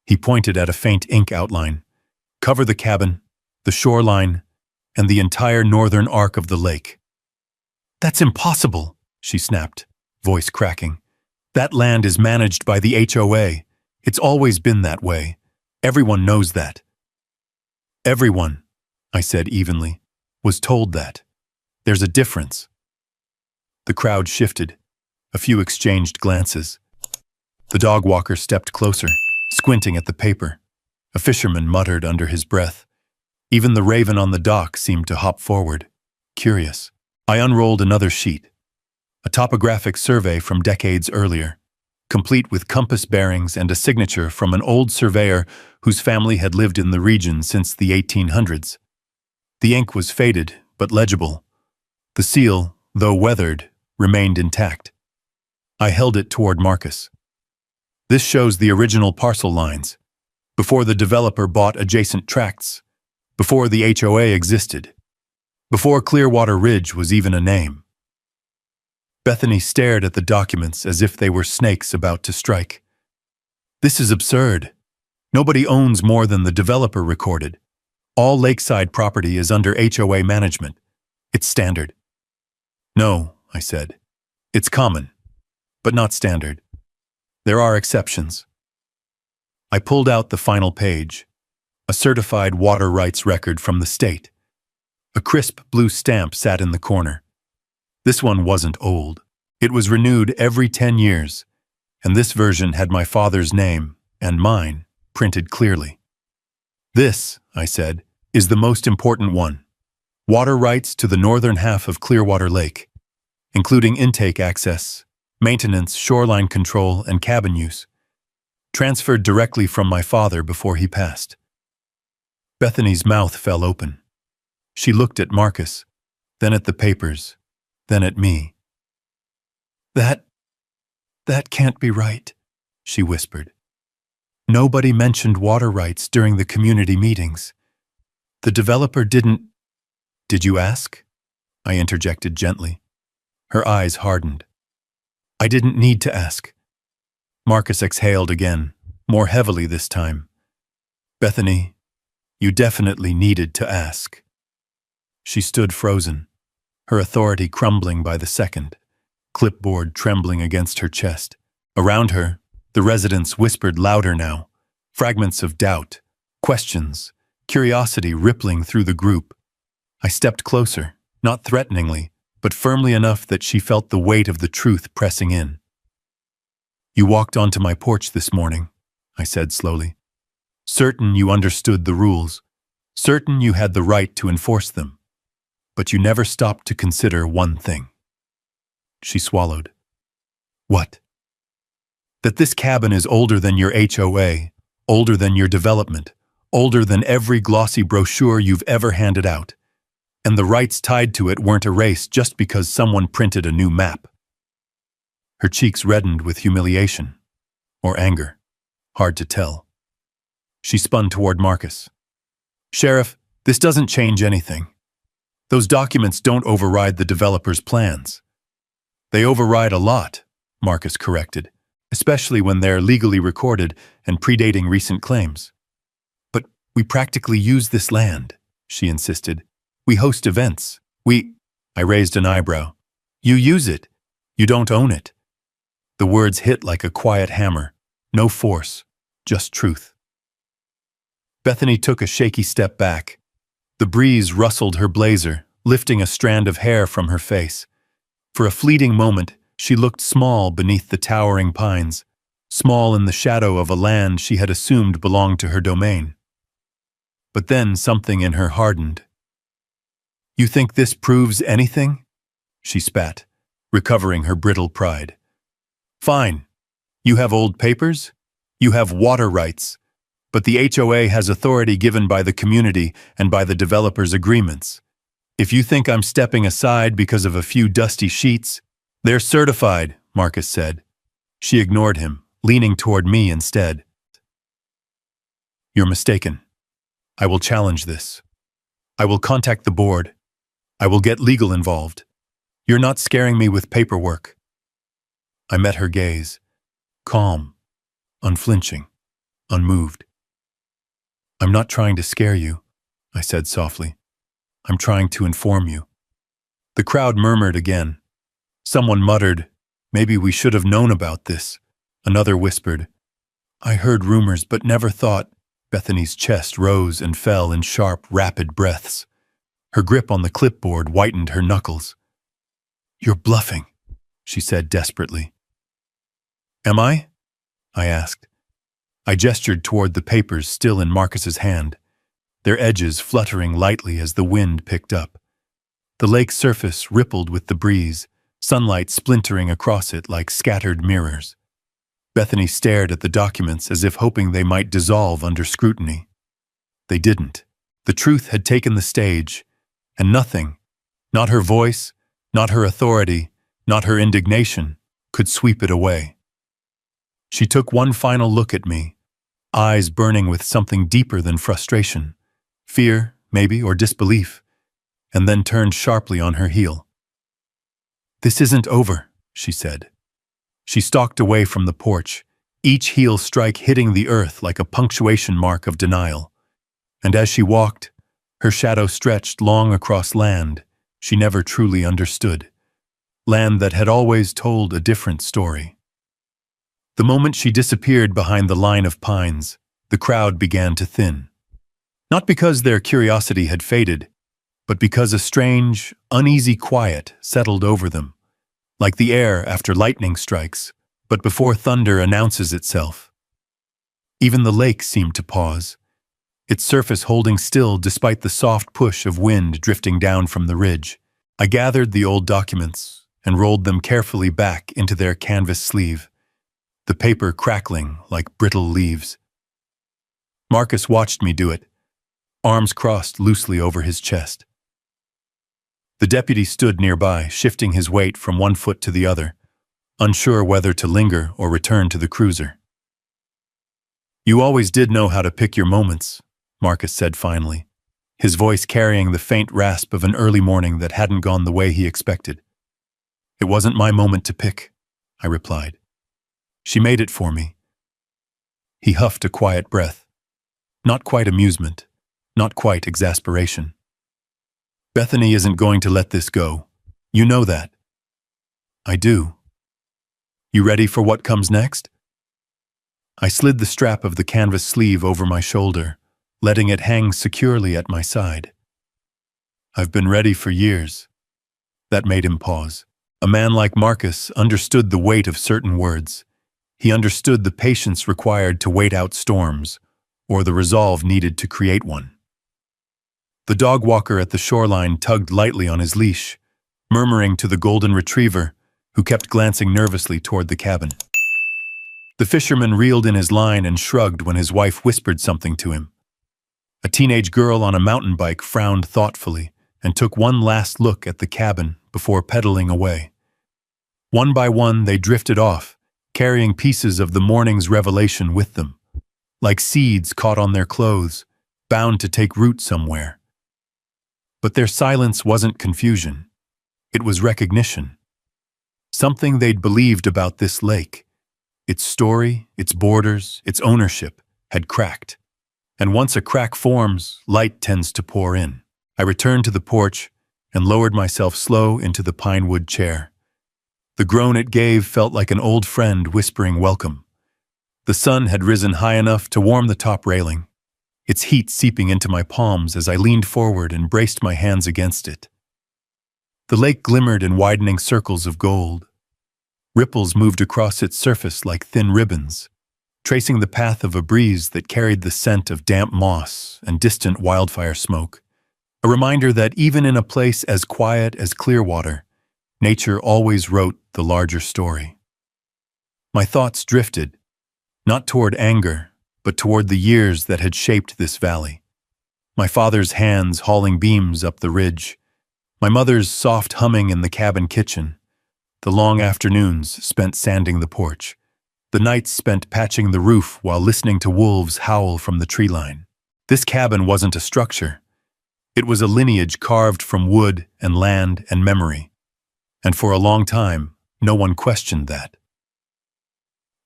he pointed at a faint ink outline, "cover the cabin, the shoreline, and the entire northern arc of the lake." "That's impossible," she snapped, voice cracking. "That land is managed by the HOA. It's always been that way. Everyone knows that." "Everyone," I said evenly, "was told that. There's a difference." The crowd shifted. A few exchanged glances. The dog walker stepped closer, squinting at the paper. A fisherman muttered under his breath. Even the raven on the dock seemed to hop forward, curious. I unrolled another sheet. A topographic survey from decades earlier, complete with compass bearings and a signature from an old surveyor whose family had lived in the region since the 1800s. The ink was faded, but legible. The seal, though weathered, remained intact. I held it toward Marcus. "This shows the original parcel lines, before the developer bought adjacent tracts, before the HOA existed, before Clearwater Ridge was even a name." Bethany stared at the documents as if they were snakes about to strike. "This is absurd. Nobody owns more than the developer recorded. All lakeside property is under HOA management. It's standard." "No," I said. "It's common, but not standard. There are exceptions." I pulled out the final page, a certified water rights record from the state. A crisp blue stamp sat in the corner. This one wasn't old. It was renewed every 10 years, and this version had my father's name and mine printed clearly. "This," I said, "is the most important one. Water rights to the northern half of Clearwater Lake, including intake access, maintenance, shoreline control, and cabin use, transferred directly from my father before he passed." Bethany's mouth fell open. She looked at Marcus, then at the papers, then at me. That can't be right," she whispered. "Nobody mentioned water rights during the community meetings. The developer didn't—" "Did you ask?" I interjected gently. Her eyes hardened. "I didn't need to ask." Marcus exhaled again, more heavily this time. "Bethany, you definitely needed to ask." She stood frozen, her authority crumbling by the second, clipboard trembling against her chest. Around her, the residents whispered louder now, fragments of doubt, questions, curiosity rippling through the group. I stepped closer, not threateningly, but firmly enough that she felt the weight of the truth pressing in. "You walked onto my porch this morning," I said slowly. "Certain you understood the rules, certain you had the right to enforce them, but you never stopped to consider one thing." She swallowed. "What?" "That this cabin is older than your HOA, older than your development, older than every glossy brochure you've ever handed out, and the rights tied to it weren't erased just because someone printed a new map." Her cheeks reddened with humiliation, or anger, hard to tell. She spun toward Marcus. "Sheriff, this doesn't change anything. Those documents don't override the developer's plans." "They override a lot," Marcus corrected, "especially when they're legally recorded and predating recent claims." "But we practically use this land," she insisted. "We host events. I raised an eyebrow. "You use it. You don't own it." The words hit like a quiet hammer. No force, just truth. Bethany took a shaky step back. The breeze rustled her blazer, lifting a strand of hair from her face. For a fleeting moment, she looked small beneath the towering pines, small in the shadow of a land she had assumed belonged to her domain. But then something in her hardened. "You think this proves anything?" she spat, recovering her brittle pride. "Fine. You have old papers? You have water rights. But the HOA has authority given by the community and by the developer's agreements. If you think I'm stepping aside because of a few dusty sheets, they're certified, Marcus said. She ignored him, leaning toward me instead. You're mistaken. I will challenge this. I will contact the board. I will get legal involved. You're not scaring me with paperwork. I met her gaze, calm, unflinching, unmoved. I'm not trying to scare you, I said softly. I'm trying to inform you. The crowd murmured again. Someone muttered, maybe we should have known about this. Another whispered, I heard rumors but never thought. Bethany's chest rose and fell in sharp, rapid breaths. Her grip on the clipboard whitened her knuckles. You're bluffing, she said desperately. Am I? I asked. I gestured toward the papers still in Marcus's hand, their edges fluttering lightly as the wind picked up. The lake's surface rippled with the breeze, sunlight splintering across it like scattered mirrors. Bethany stared at the documents as if hoping they might dissolve under scrutiny. They didn't. The truth had taken the stage, and nothing, not her voice, not her authority, not her indignation, could sweep it away. She took one final look at me, eyes burning with something deeper than frustration, fear, maybe, or disbelief, and then turned sharply on her heel. This isn't over, she said. She stalked away from the porch, each heel strike hitting the earth like a punctuation mark of denial. And as she walked, her shadow stretched long across land she never truly understood, land that had always told a different story. The moment she disappeared behind the line of pines, the crowd began to thin. Not because their curiosity had faded, but because a strange, uneasy quiet settled over them, like the air after lightning strikes, but before thunder announces itself. Even the lake seemed to pause, its surface holding still despite the soft push of wind drifting down from the ridge. I gathered the old documents and rolled them carefully back into their canvas sleeve, the paper crackling like brittle leaves. Marcus watched me do it, arms crossed loosely over his chest. The deputy stood nearby, shifting his weight from one foot to the other, unsure whether to linger or return to the cruiser. You always did know how to pick your moments, Marcus said finally, his voice carrying the faint rasp of an early morning that hadn't gone the way he expected. It wasn't my moment to pick, I replied. She made it for me. He huffed a quiet breath. Not quite amusement, not quite exasperation. Bethany isn't going to let this go. You know that. I do. You ready for what comes next? I slid the strap of the canvas sleeve over my shoulder, letting it hang securely at my side. I've been ready for years. That made him pause. A man like Marcus understood the weight of certain words. He understood the patience required to wait out storms, or the resolve needed to create one. The dog walker at the shoreline tugged lightly on his leash, murmuring to the golden retriever, who kept glancing nervously toward the cabin. The fisherman reeled in his line and shrugged when his wife whispered something to him. A teenage girl on a mountain bike frowned thoughtfully and took one last look at the cabin before pedaling away. One by one, they drifted off, carrying pieces of the morning's revelation with them, like seeds caught on their clothes, bound to take root somewhere. But their silence wasn't confusion. It was recognition. Something they'd believed about this lake, its story, its borders, its ownership, had cracked. And once a crack forms, light tends to pour in. I returned to the porch and lowered myself slow into the pine wood chair. The groan it gave felt like an old friend whispering welcome. The sun had risen high enough to warm the top railing, its heat seeping into my palms as I leaned forward and braced my hands against it. The lake glimmered in widening circles of gold. Ripples moved across its surface like thin ribbons, tracing the path of a breeze that carried the scent of damp moss and distant wildfire smoke, a reminder that even in a place as quiet as Clearwater, nature always wrote the larger story. My thoughts drifted, not toward anger, but toward the years that had shaped this valley. My father's hands hauling beams up the ridge, My mother's soft humming in the cabin kitchen, the long afternoons spent sanding the porch, the nights spent patching the roof while listening to wolves howl from the tree line. This cabin wasn't a structure. It was a lineage carved from wood and land and memory. And for a long time, no one questioned that.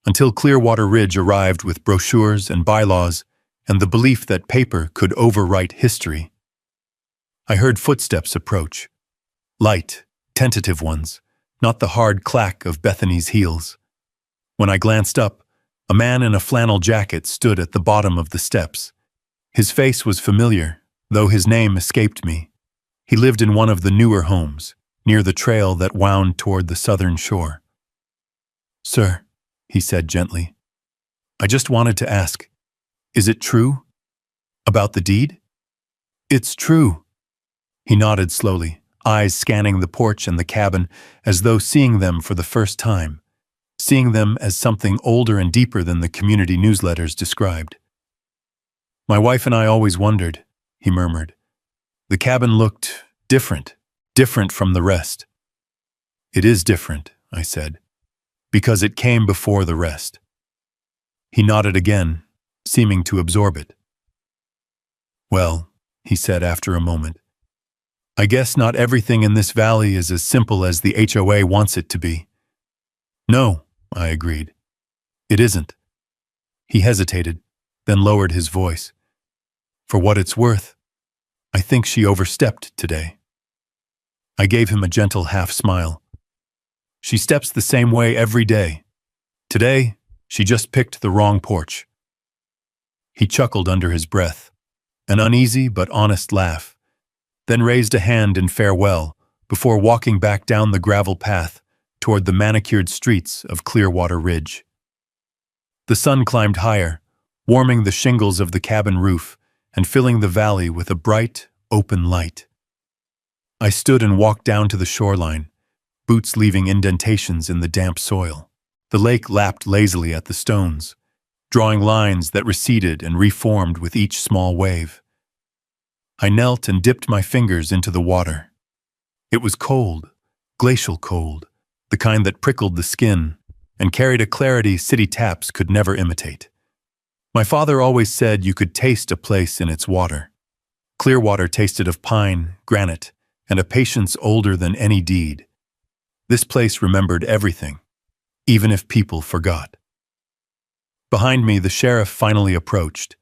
Until Clearwater Ridge arrived with brochures and bylaws and the belief that paper could overwrite history. I heard footsteps approach. Light, tentative ones, not the hard clack of Bethany's heels. When I glanced up, a man in a flannel jacket stood at the bottom of the steps. His face was familiar, though his name escaped me. He lived in one of the newer homes, near the trail that wound toward the southern shore. "Sir," he said gently, "I just wanted to ask, is it true? About the deed?" "It's true." He nodded slowly, eyes scanning the porch and the cabin as though seeing them for the first time, seeing them as something older and deeper than the community newsletters described. "My wife and I always wondered," he murmured. "The cabin looked different from the rest." "It is different," I said, "because it came before the rest." He nodded again, seeming to absorb it. "Well," he said after a moment, "I guess not everything in this valley is as simple as the HOA wants it to be." "No," I agreed. "It isn't." He hesitated, then lowered his voice. "For what it's worth, I think she overstepped today." I gave him a gentle half-smile. "She steps the same way every day. Today, she just picked the wrong porch." He chuckled under his breath, an uneasy but honest laugh, then raised a hand in farewell before walking back down the gravel path toward the manicured streets of Clearwater Ridge. The sun climbed higher, warming the shingles of the cabin roof and filling the valley with a bright, open light. I stood and walked down to the shoreline, boots leaving indentations in the damp soil. The lake lapped lazily at the stones, drawing lines that receded and reformed with each small wave. I knelt and dipped my fingers into the water. It was cold, glacial cold, the kind that prickled the skin and carried a clarity city taps could never imitate. My father always said you could taste a place in its water. Clearwater tasted of pine, granite, and a patience older than any deed. This place remembered everything, even if people forgot. Behind me, the sheriff finally approached.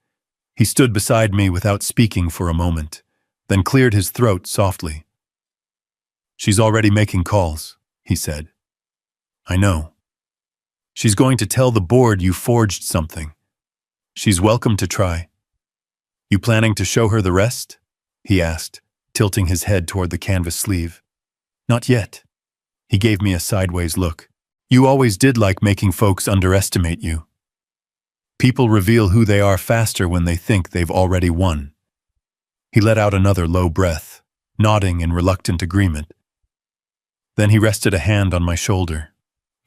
He stood beside me without speaking for a moment, then cleared his throat softly. "She's already making calls," he said. "I know. She's going to tell the board you forged something. She's welcome to try." "You planning to show her the rest?" he asked, tilting his head toward the canvas sleeve. "Not yet." He gave me a sideways look. "You always did like making folks underestimate you. People reveal who they are faster when they think they've already won." He let out another low breath, nodding in reluctant agreement. Then he rested a hand on my shoulder,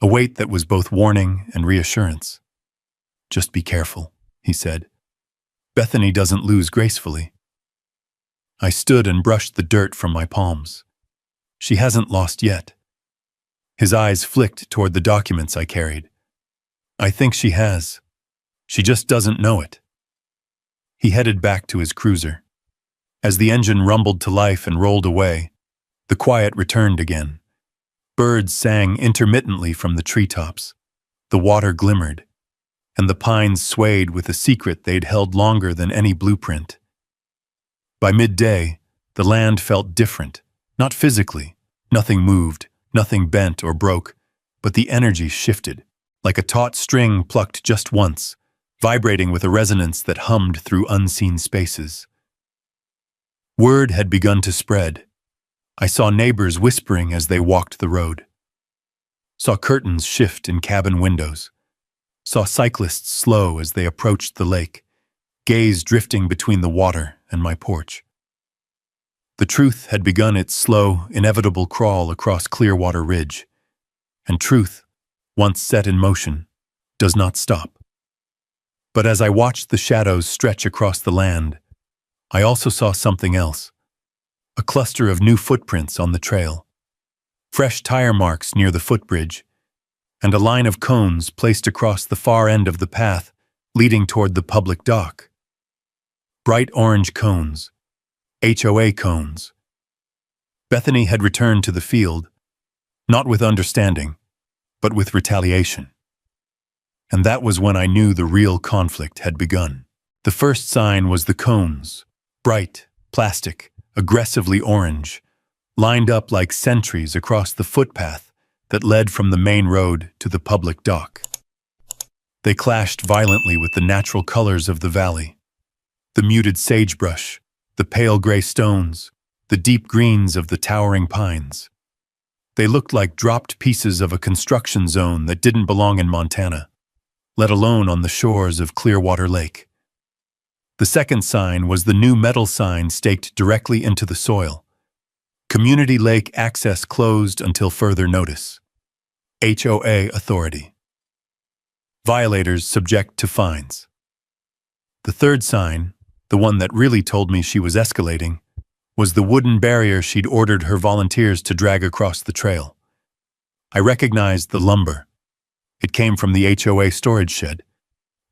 a weight that was both warning and reassurance. "Just be careful," he said. "Bethany doesn't lose gracefully." I stood and brushed the dirt from my palms. "She hasn't lost yet." His eyes flicked toward the documents I carried. "I think she has. She just doesn't know it." He headed back to his cruiser. As the engine rumbled to life and rolled away, the quiet returned again. Birds sang intermittently from the treetops. The water glimmered, and the pines swayed with a secret they'd held longer than any blueprint. By midday, the land felt different, not physically. Nothing moved, nothing bent or broke, but the energy shifted, like a taut string plucked just once, vibrating with a resonance that hummed through unseen spaces. Word had begun to spread. I saw neighbors whispering as they walked the road. Saw curtains shift in cabin windows. Saw cyclists slow as they approached the lake, gaze drifting between the water and my porch. The truth had begun its slow, inevitable crawl across Clearwater Ridge, and truth, once set in motion, does not stop. But as I watched the shadows stretch across the land, I also saw something else. a cluster of new footprints on the trail, fresh tire marks near the footbridge, and a line of cones placed across the far end of the path leading toward the public dock. Bright orange cones, HOA cones. Bethany had returned to the field, not with understanding, but with retaliation. And that was when I knew the real conflict had begun. The first sign was the cones, bright, plastic, aggressively orange, lined up like sentries across the footpath that led from the main road to the public dock. They clashed violently with the natural colors of the valley. The muted sagebrush, the pale gray stones, the deep greens of the towering pines. They looked like dropped pieces of a construction zone that didn't belong in Montana, let alone on the shores of Clearwater Lake. The second sign was the new metal sign staked directly into the soil. Community Lake access closed until further notice. HOA authority. Violators subject to fines. The third sign, the one that really told me she was escalating, was the wooden barrier she'd ordered her volunteers to drag across the trail. I recognized the lumber. It came from the HOA storage shed.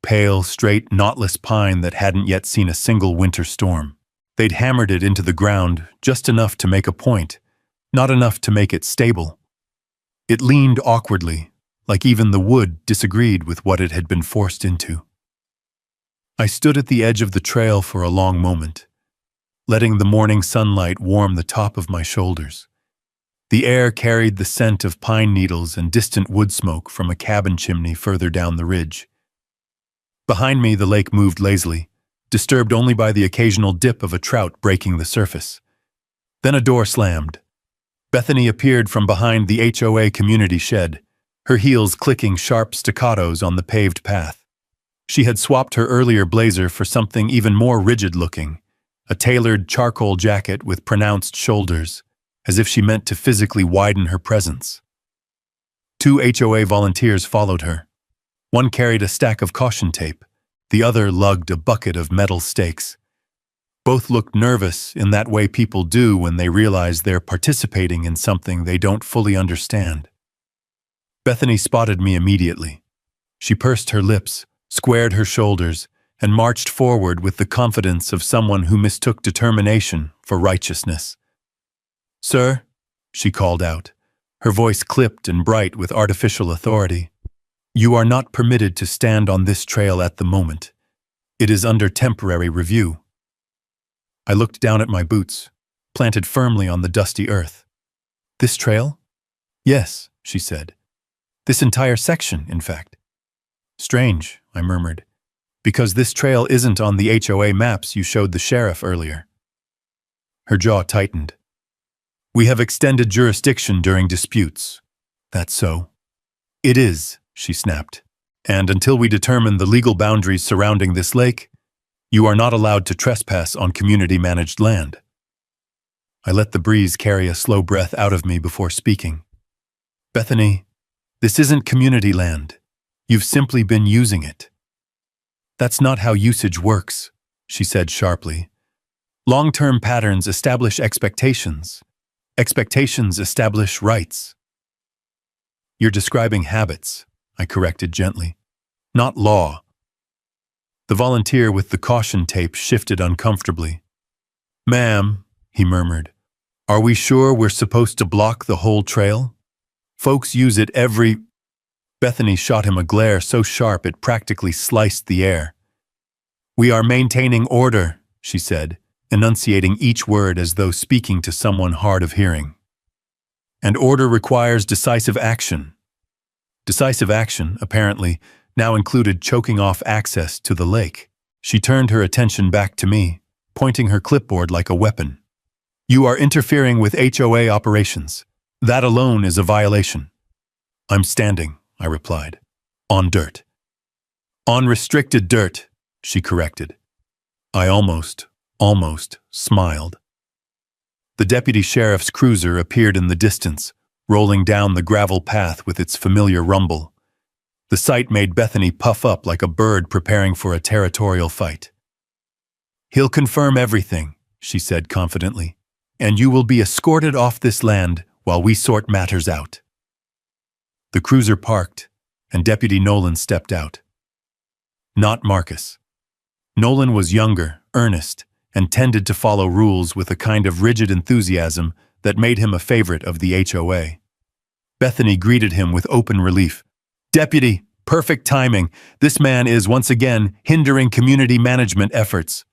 Pale, straight, knotless pine that hadn't yet seen a single winter storm. They'd hammered it into the ground just enough to make a point, not enough to make it stable. It leaned awkwardly, like even the wood disagreed with what it had been forced into. I stood at the edge of the trail for a long moment, letting the morning sunlight warm the top of my shoulders. The air carried the scent of pine needles and distant wood smoke from a cabin chimney further down the ridge. Behind me, the lake moved lazily, disturbed only by the occasional dip of a trout breaking the surface. Then a door slammed. Bethany appeared from behind the HOA community shed, her heels clicking sharp staccatos on the paved path. She had swapped her earlier blazer for something even more rigid-looking, a tailored charcoal jacket with pronounced shoulders, as if she meant to physically widen her presence. 2 HOA volunteers followed her. One carried a stack of caution tape, the other lugged a bucket of metal stakes. Both looked nervous in that way people do when they realize they're participating in something they don't fully understand. Bethany spotted me immediately. She pursed her lips, squared her shoulders, and marched forward with the confidence of someone who mistook determination for righteousness. "Sir," she called out, her voice clipped and bright with artificial authority, "you are not permitted to stand on this trail at the moment. It is under temporary review." I looked down at my boots, planted firmly on the dusty earth. "This trail?" "Yes," she said. "This entire section, in fact." "Strange," I murmured, "because this trail isn't on the HOA maps you showed the sheriff earlier." Her jaw tightened. "We have extended jurisdiction during disputes." "That's so." "It is," she snapped. "And until we determine the legal boundaries surrounding this lake, you are not allowed to trespass on community-managed land." I let the breeze carry a slow breath out of me before speaking. "Bethany, this isn't community land. You've simply been using it." "That's not how usage works," she said sharply. "Long-term patterns establish expectations. Expectations establish rights." "You're describing habits," I corrected gently. "Not law." The volunteer with the caution tape shifted uncomfortably. "Ma'am," he murmured, "are we sure we're supposed to block the whole trail? Folks use it every—" Bethany shot him a glare so sharp it practically sliced the air. "We are maintaining order," she said, enunciating each word as though speaking to someone hard of hearing. "And order requires decisive action." Decisive action, apparently, now included choking off access to the lake. She turned her attention back to me, pointing her clipboard like a weapon. "You are interfering with HOA operations. That alone is a violation." "I'm standing," I replied. "On dirt." "On restricted dirt," she corrected. I almost smiled. The deputy sheriff's cruiser appeared in the distance, rolling down the gravel path with its familiar rumble. The sight made Bethany puff up like a bird preparing for a territorial fight. "He'll confirm everything," she said confidently. and you will be escorted off this land while we sort matters out." The cruiser parked, and Deputy Nolan stepped out. Not Marcus. Nolan was younger, earnest, and tended to follow rules with a kind of rigid enthusiasm that made him a favorite of the HOA. Bethany greeted him with open relief. "Deputy, perfect timing. This man is, once again, hindering community management efforts."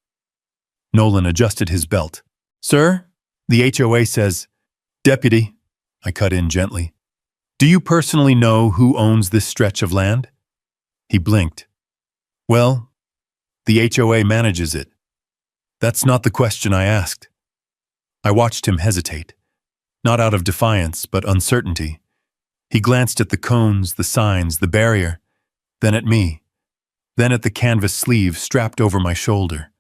Nolan adjusted his belt. "Sir, the HOA says—" "Deputy," I cut in gently, "do you personally know who owns this stretch of land?" He blinked. "Well, the HOA manages it." "That's not the question I asked." I watched him hesitate, not out of defiance, but uncertainty. He glanced at the cones, the signs, the barrier, then at me, then at the canvas sleeve strapped over my shoulder.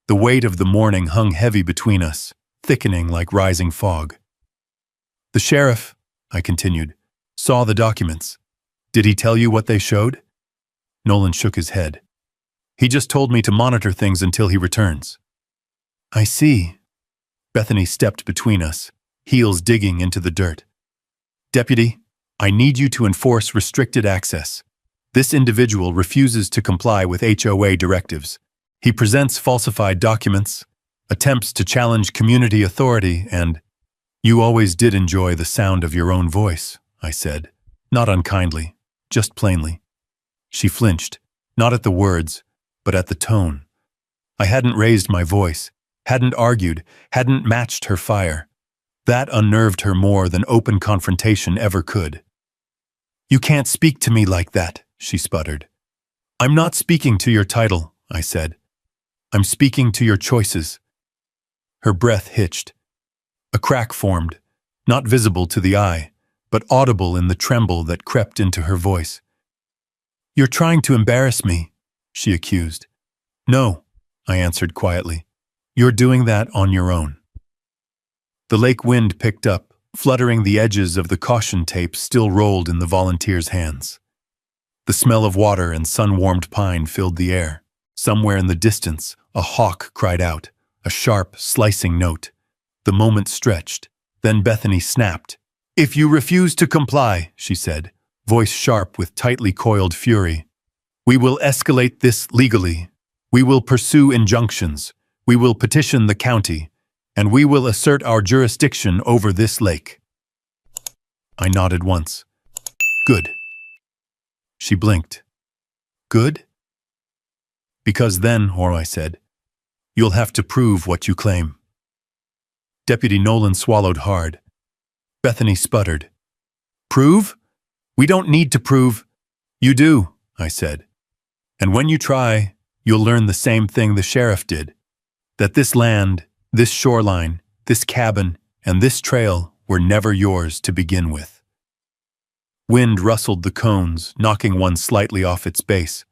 The weight of the morning hung heavy between us, thickening like rising fog. "The sheriff," I continued, "saw the documents. Did he tell you what they showed?" Nolan shook his head. "He just told me to monitor things until he returns." "I see." Bethany stepped between us, heels digging into the dirt. "Deputy, I need you to enforce restricted access. This individual refuses to comply with HOA directives. He presents falsified documents, attempts to challenge community authority, and—" "You always did enjoy the sound of your own voice," I said, not unkindly, just plainly. She flinched, not at the words, but at the tone. I hadn't raised my voice, hadn't argued, hadn't matched her fire. That unnerved her more than open confrontation ever could. "You can't speak to me like that," she sputtered. "I'm not speaking to your title," I said. "I'm speaking to your choices." Her breath hitched. A crack formed, not visible to the eye, but audible in the tremble that crept into her voice. "You're trying to embarrass me," she accused. "No," I answered quietly. "You're doing that on your own." The lake wind picked up, fluttering the edges of the caution tape still rolled in the volunteers' hands. The smell of water and sun-warmed pine filled the air. Somewhere in the distance, a hawk cried out, a sharp, slicing note. The moment stretched. Then Bethany snapped. "If you refuse to comply," she said, voice sharp with tightly coiled fury, "we will escalate this legally. We will pursue injunctions. We will petition the county. And we will assert our jurisdiction over this lake." I nodded once. "Good." She blinked. "Good?" "Because then," I said, "you'll have to prove what you claim." Deputy Nolan swallowed hard. Bethany sputtered. "Prove? We don't need to prove." "You do," I said. "And when you try, you'll learn the same thing the sheriff did. That this land, this shoreline, this cabin, and this trail were never yours to begin with." Wind rustled the cones, knocking one slightly off its base.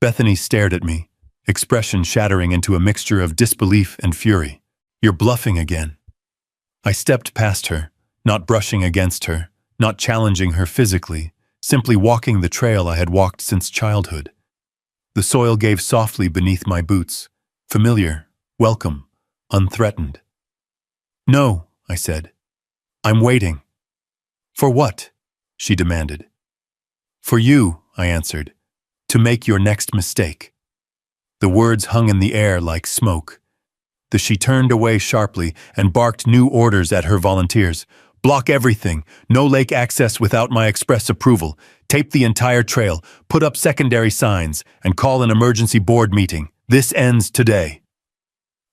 Bethany stared at me, expression shattering into a mixture of disbelief and fury. "You're bluffing again." I stepped past her, not brushing against her, not challenging her physically, simply walking the trail I had walked since childhood. The soil gave softly beneath my boots, familiar, welcome, unthreatened. "No," I said. "I'm waiting." "For what?" she demanded. "For you," I answered, "to make your next mistake." The words hung in the air like smoke. She turned away sharply and barked new orders at her volunteers. "Block everything, no lake access without my express approval, tape the entire trail, put up secondary signs, and call an emergency board meeting. This ends today."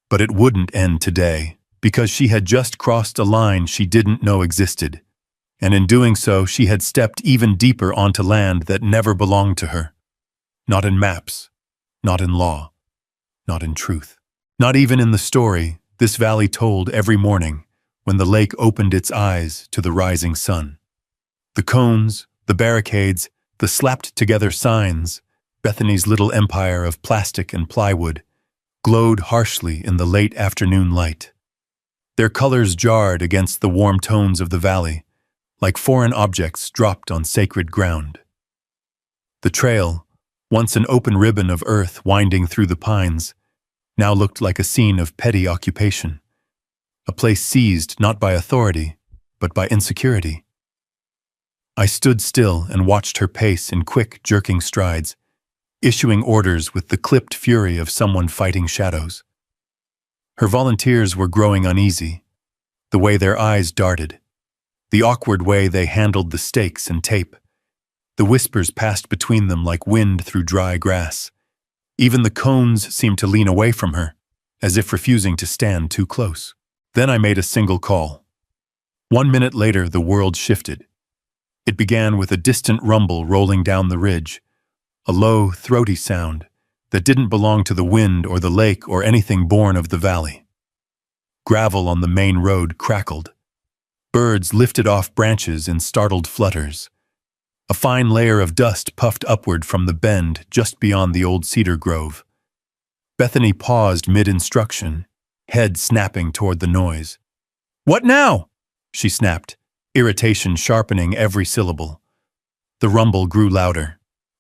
But it wouldn't end today, because she had just crossed a line she didn't know existed. And in doing so, she had stepped even deeper onto land that never belonged to her. Not in maps, not in law, not in truth. Not even in the story this valley told every morning when the lake opened its eyes to the rising sun. The cones, the barricades, the slapped-together signs, Bethany's little empire of plastic and plywood, glowed harshly in the late afternoon light. Their colors jarred against the warm tones of the valley, like foreign objects dropped on sacred ground. The trail, once an open ribbon of earth winding through the pines, now looked like a scene of petty occupation. a place seized not by authority, but by insecurity. I stood still and watched her pace in quick, jerking strides, issuing orders with the clipped fury of someone fighting shadows. Her volunteers were growing uneasy, the way their eyes darted, the awkward way they handled the stakes and tape. The whispers passed between them like wind through dry grass. Even the cones seemed to lean away from her, as if refusing to stand too close. Then I made a single call. 1 minute later, the world shifted. It began with a distant rumble rolling down the ridge, a low, throaty sound that didn't belong to the wind or the lake or anything born of the valley. Gravel on the main road crackled. Birds lifted off branches in startled flutters. A fine layer of dust puffed upward from the bend just beyond the old cedar grove. Bethany paused mid-instruction, head snapping toward the noise. "What now?" she snapped, irritation sharpening every syllable. The rumble grew louder,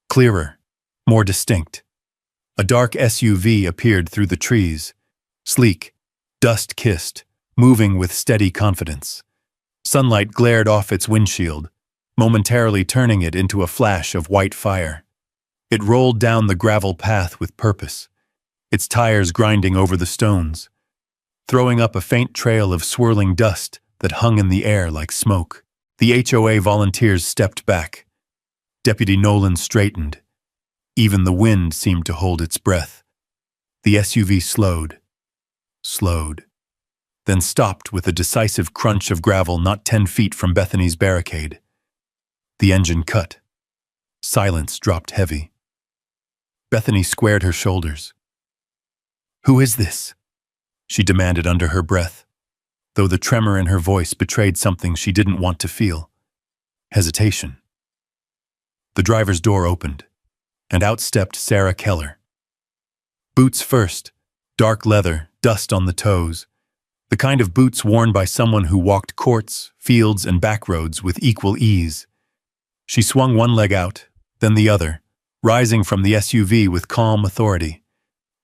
clearer, more distinct. A dark SUV appeared through the trees, sleek, dust-kissed, moving with steady confidence. Sunlight glared off its windshield, momentarily turning it into a flash of white fire. It rolled down the gravel path with purpose, its tires grinding over the stones, throwing up a faint trail of swirling dust that hung in the air like smoke. The HOA volunteers stepped back. Deputy Nolan straightened. Even the wind seemed to hold its breath. The SUV slowed, then stopped with a decisive crunch of gravel not 10 feet from Bethany's barricade. The engine cut. Silence dropped heavy. Bethany squared her shoulders. "Who is this?" she demanded under her breath, though the tremor in her voice betrayed something she didn't want to feel. Hesitation. The driver's door opened, and out stepped Sarah Keller. Boots first, dark leather, dust on the toes, the kind of boots worn by someone who walked courts, fields, and back roads with equal ease. She swung one leg out, then the other, rising from the SUV with calm authority.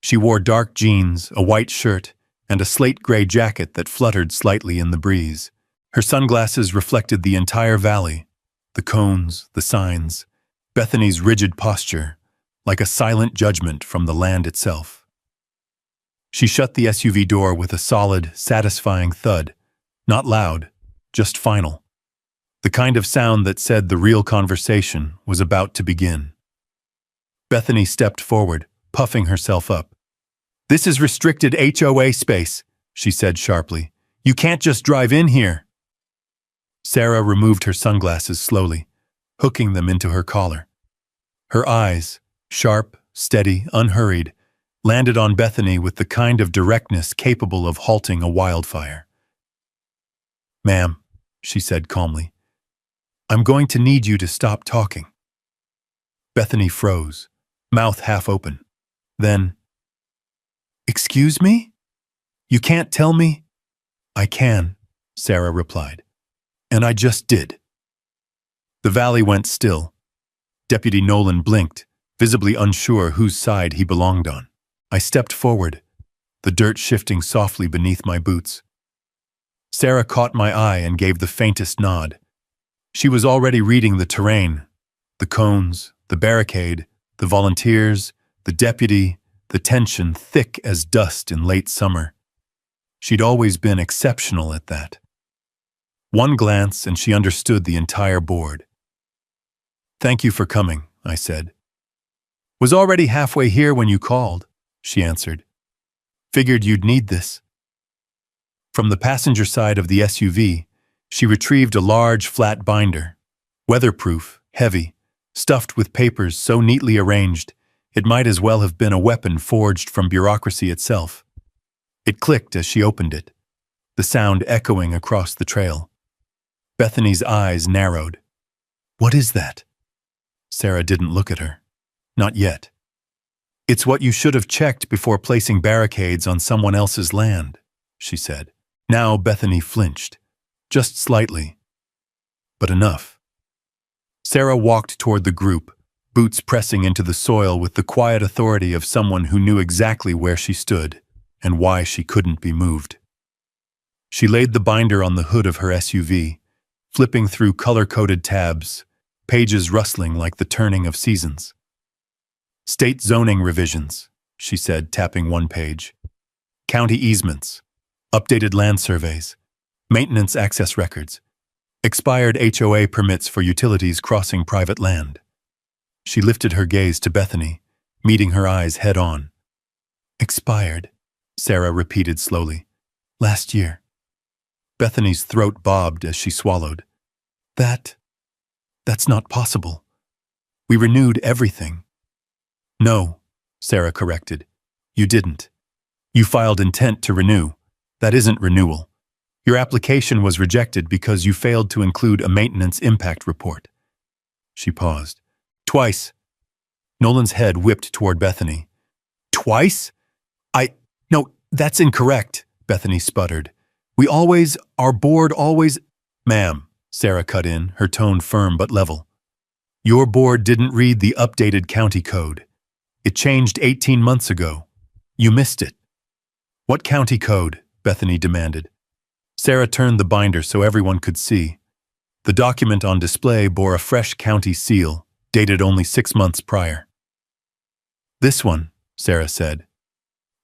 She wore dark jeans, a white shirt, and a slate-gray jacket that fluttered slightly in the breeze. Her sunglasses reflected the entire valley, the cones, the signs, Bethany's rigid posture, like a silent judgment from the land itself. She shut the SUV door with a solid, satisfying thud, not loud, just final. The kind of sound that said the real conversation was about to begin. Bethany stepped forward, puffing herself up. "This is restricted HOA space," she said sharply. "You can't just drive in here." Sarah removed her sunglasses slowly, hooking them into her collar. Her eyes, sharp, steady, unhurried, landed on Bethany with the kind of directness capable of halting a wildfire. "Ma'am," she said calmly, "I'm going to need you to stop talking." Bethany froze, mouth half open. Then, "Excuse me? You can't tell me?" "I can," Sarah replied. "And I just did." The valley went still. Deputy Nolan blinked, visibly unsure whose side he belonged on. I stepped forward, the dirt shifting softly beneath my boots. Sarah caught my eye and gave the faintest nod. She was already reading the terrain, the cones, the barricade, the volunteers, the deputy, the tension thick as dust in late summer. She'd always been exceptional at that. One glance and she understood the entire board. "Thank you for coming," I said. "Was already halfway here when you called," she answered. "Figured you'd need this." From the passenger side of the SUV, she retrieved a large, flat binder, weatherproof, heavy, stuffed with papers so neatly arranged, it might as well have been a weapon forged from bureaucracy itself. It clicked as she opened it, the sound echoing across the trail. Bethany's eyes narrowed. "What is that?" Sarah didn't look at her. Not yet. "It's what you should have checked before placing barricades on someone else's land," she said. Now Bethany flinched, just slightly, but enough. Sarah walked toward the group, boots pressing into the soil with the quiet authority of someone who knew exactly where she stood and why she couldn't be moved. She laid the binder on the hood of her SUV, flipping through color-coded tabs, pages rustling like the turning of seasons. State zoning revisions, she said, tapping one page. County easements, updated land surveys, maintenance access records, expired HOA permits for utilities crossing private land. She lifted her gaze to Bethany, meeting her eyes head-on. Expired, Sarah repeated slowly. Last year. Bethany's throat bobbed as she swallowed. That's not possible. We renewed everything. No, Sarah corrected. You didn't. You filed intent to renew. That isn't renewal. Your application was rejected because you failed to include a maintenance impact report. She paused. Twice. Nolan's head whipped toward Bethany. Twice? No, that's incorrect, Bethany sputtered. Our board always… Ma'am, Sarah cut in, her tone firm but level. Your board didn't read the updated county code. It changed 18 months ago. You missed it. What county code? Bethany demanded. Sarah turned the binder so everyone could see. The document on display bore a fresh county seal, dated only 6 months prior. This one, Sarah said,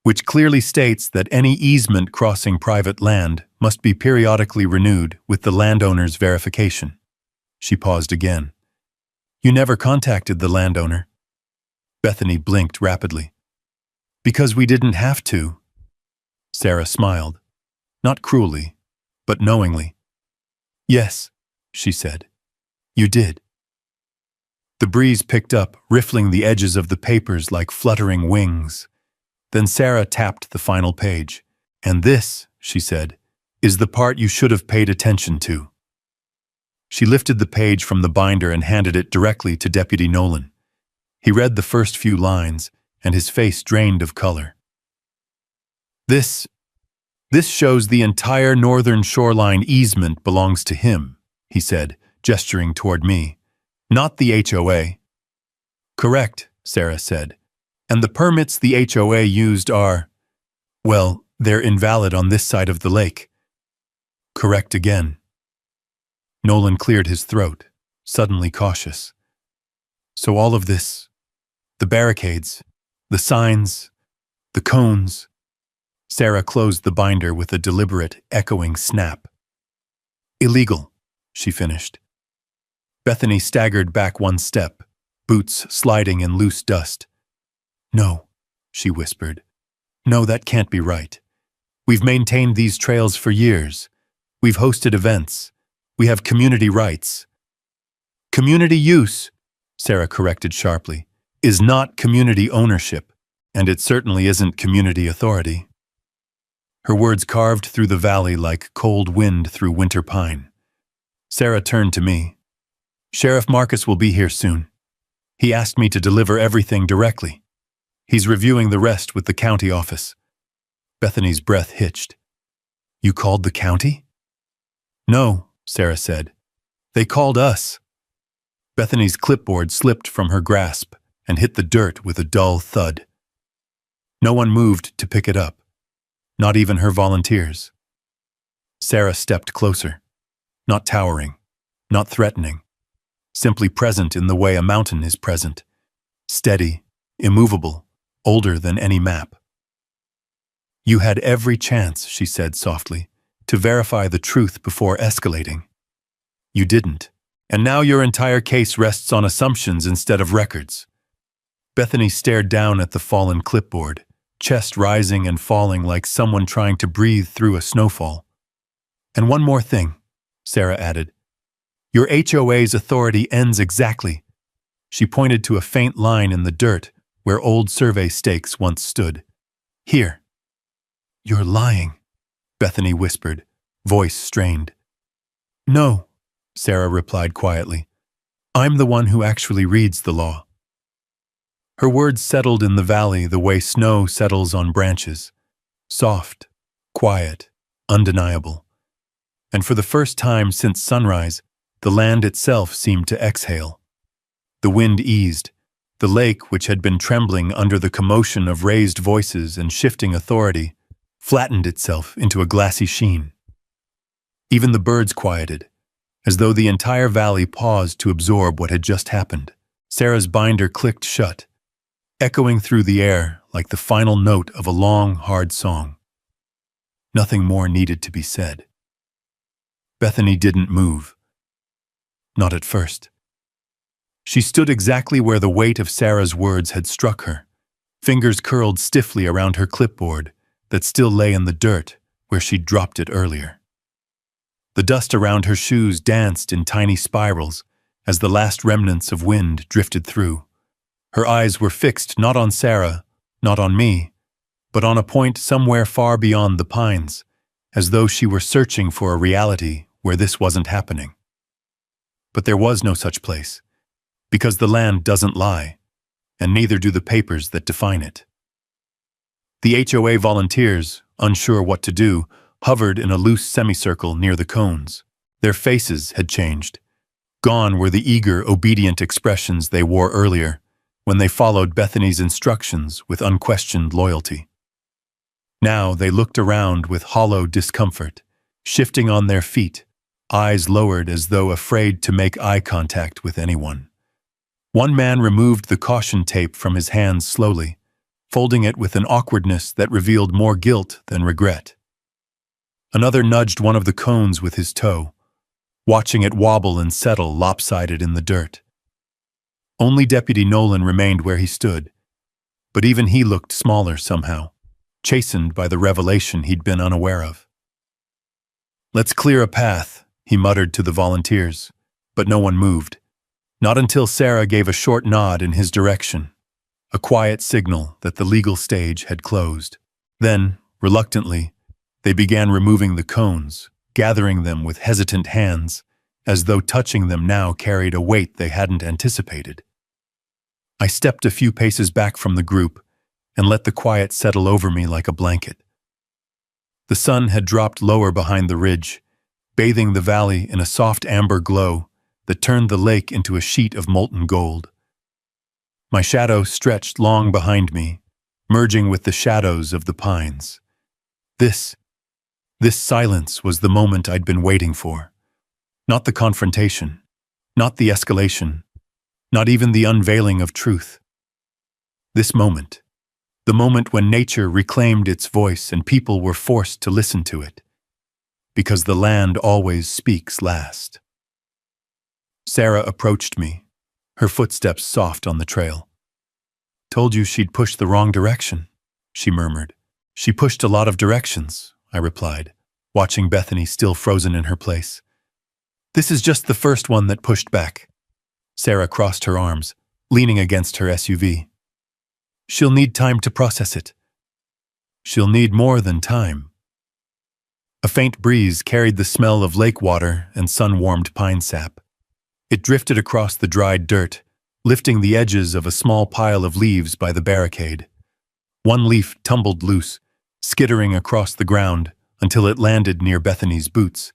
which clearly states that any easement crossing private land must be periodically renewed with the landowner's verification. She paused again. You never contacted the landowner? Bethany blinked rapidly. Because we didn't have to. Sarah smiled, not cruelly, but knowingly. Yes, she said. You did. The breeze picked up, riffling the edges of the papers like fluttering wings. Then Sarah tapped the final page. And this, she said, is the part you should have paid attention to. She lifted the page from the binder and handed it directly to Deputy Nolan. He read the first few lines, and his face drained of color. This shows the entire northern shoreline easement belongs to him, he said, gesturing toward me. Not the HOA. Correct, Sarah said. And the permits the HOA used are, well, they're invalid on this side of the lake. Correct again. Nolan cleared his throat, suddenly cautious. So all of this, the barricades, the signs, the cones. Sarah closed the binder with a deliberate, echoing snap. Illegal, she finished. Bethany staggered back one step, boots sliding in loose dust. No, she whispered. No, that can't be right. We've maintained these trails for years. We've hosted events. We have community rights. Community use, Sarah corrected sharply, is not community ownership, and it certainly isn't community authority. Her words carved through the valley like cold wind through winter pine. Sarah turned to me. Sheriff Marcus will be here soon. He asked me to deliver everything directly. He's reviewing the rest with the county office. Bethany's breath hitched. You called the county? No, Sarah said. They called us. Bethany's clipboard slipped from her grasp and hit the dirt with a dull thud. No one moved to pick it up, not even her volunteers. Sarah stepped closer, not towering, not threatening, simply present in the way a mountain is present, steady, immovable, older than any map. You had every chance, she said softly, to verify the truth before escalating. You didn't, and now your entire case rests on assumptions instead of records. Bethany stared down at the fallen clipboard, chest rising and falling like someone trying to breathe through a snowfall. And one more thing, Sarah added. Your HOA's authority ends exactly. She pointed to a faint line in the dirt where old survey stakes once stood. Here. You're lying, Bethany whispered, voice strained. No, Sarah replied quietly. I'm the one who actually reads the law. Her words settled in the valley the way snow settles on branches. Soft, quiet, undeniable. And for the first time since sunrise, the land itself seemed to exhale. The wind eased. The lake, which had been trembling under the commotion of raised voices and shifting authority, flattened itself into a glassy sheen. Even the birds quieted, as though the entire valley paused to absorb what had just happened. Sarah's binder clicked shut, echoing through the air like the final note of a long, hard song. Nothing more needed to be said. Bethany didn't move. Not at first. She stood exactly where the weight of Sarah's words had struck her, fingers curled stiffly around her clipboard that still lay in the dirt where she'd dropped it earlier. The dust around her shoes danced in tiny spirals as the last remnants of wind drifted through. Her eyes were fixed not on Sarah, not on me, but on a point somewhere far beyond the pines, as though she were searching for a reality where this wasn't happening. But there was no such place, because the land doesn't lie, and neither do the papers that define it. The HOA volunteers, unsure what to do, hovered in a loose semicircle near the cones. Their faces had changed. Gone were the eager, obedient expressions they wore earlier, when they followed Bethany's instructions with unquestioned loyalty. Now they looked around with hollow discomfort, shifting on their feet, eyes lowered as though afraid to make eye contact with anyone. One man removed the caution tape from his hands slowly, folding it with an awkwardness that revealed more guilt than regret. Another nudged one of the cones with his toe, watching it wobble and settle lopsided in the dirt. Only Deputy Nolan remained where he stood, but even he looked smaller somehow, chastened by the revelation he'd been unaware of. "Let's clear a path," he muttered to the volunteers, but no one moved. Not until Sarah gave a short nod in his direction, a quiet signal that the legal stage had closed. Then, reluctantly, they began removing the cones, gathering them with hesitant hands, as though touching them now carried a weight they hadn't anticipated. I stepped a few paces back from the group and let the quiet settle over me like a blanket. The sun had dropped lower behind the ridge, bathing the valley in a soft amber glow that turned the lake into a sheet of molten gold. My shadow stretched long behind me, merging with the shadows of the pines. This silence was the moment I'd been waiting for. Not the confrontation, not the escalation, not even the unveiling of truth. This moment, the moment when nature reclaimed its voice and people were forced to listen to it. Because the land always speaks last. Sarah approached me, her footsteps soft on the trail. "Told you she'd pushed the wrong direction," she murmured. "She pushed a lot of directions," I replied, watching Bethany still frozen in her place. "This is just the first one that pushed back." Sarah crossed her arms, leaning against her SUV. "She'll need time to process it." "She'll need more than time." A faint breeze carried the smell of lake water and sun-warmed pine sap. It drifted across the dried dirt, lifting the edges of a small pile of leaves by the barricade. One leaf tumbled loose, skittering across the ground until it landed near Bethany's boots.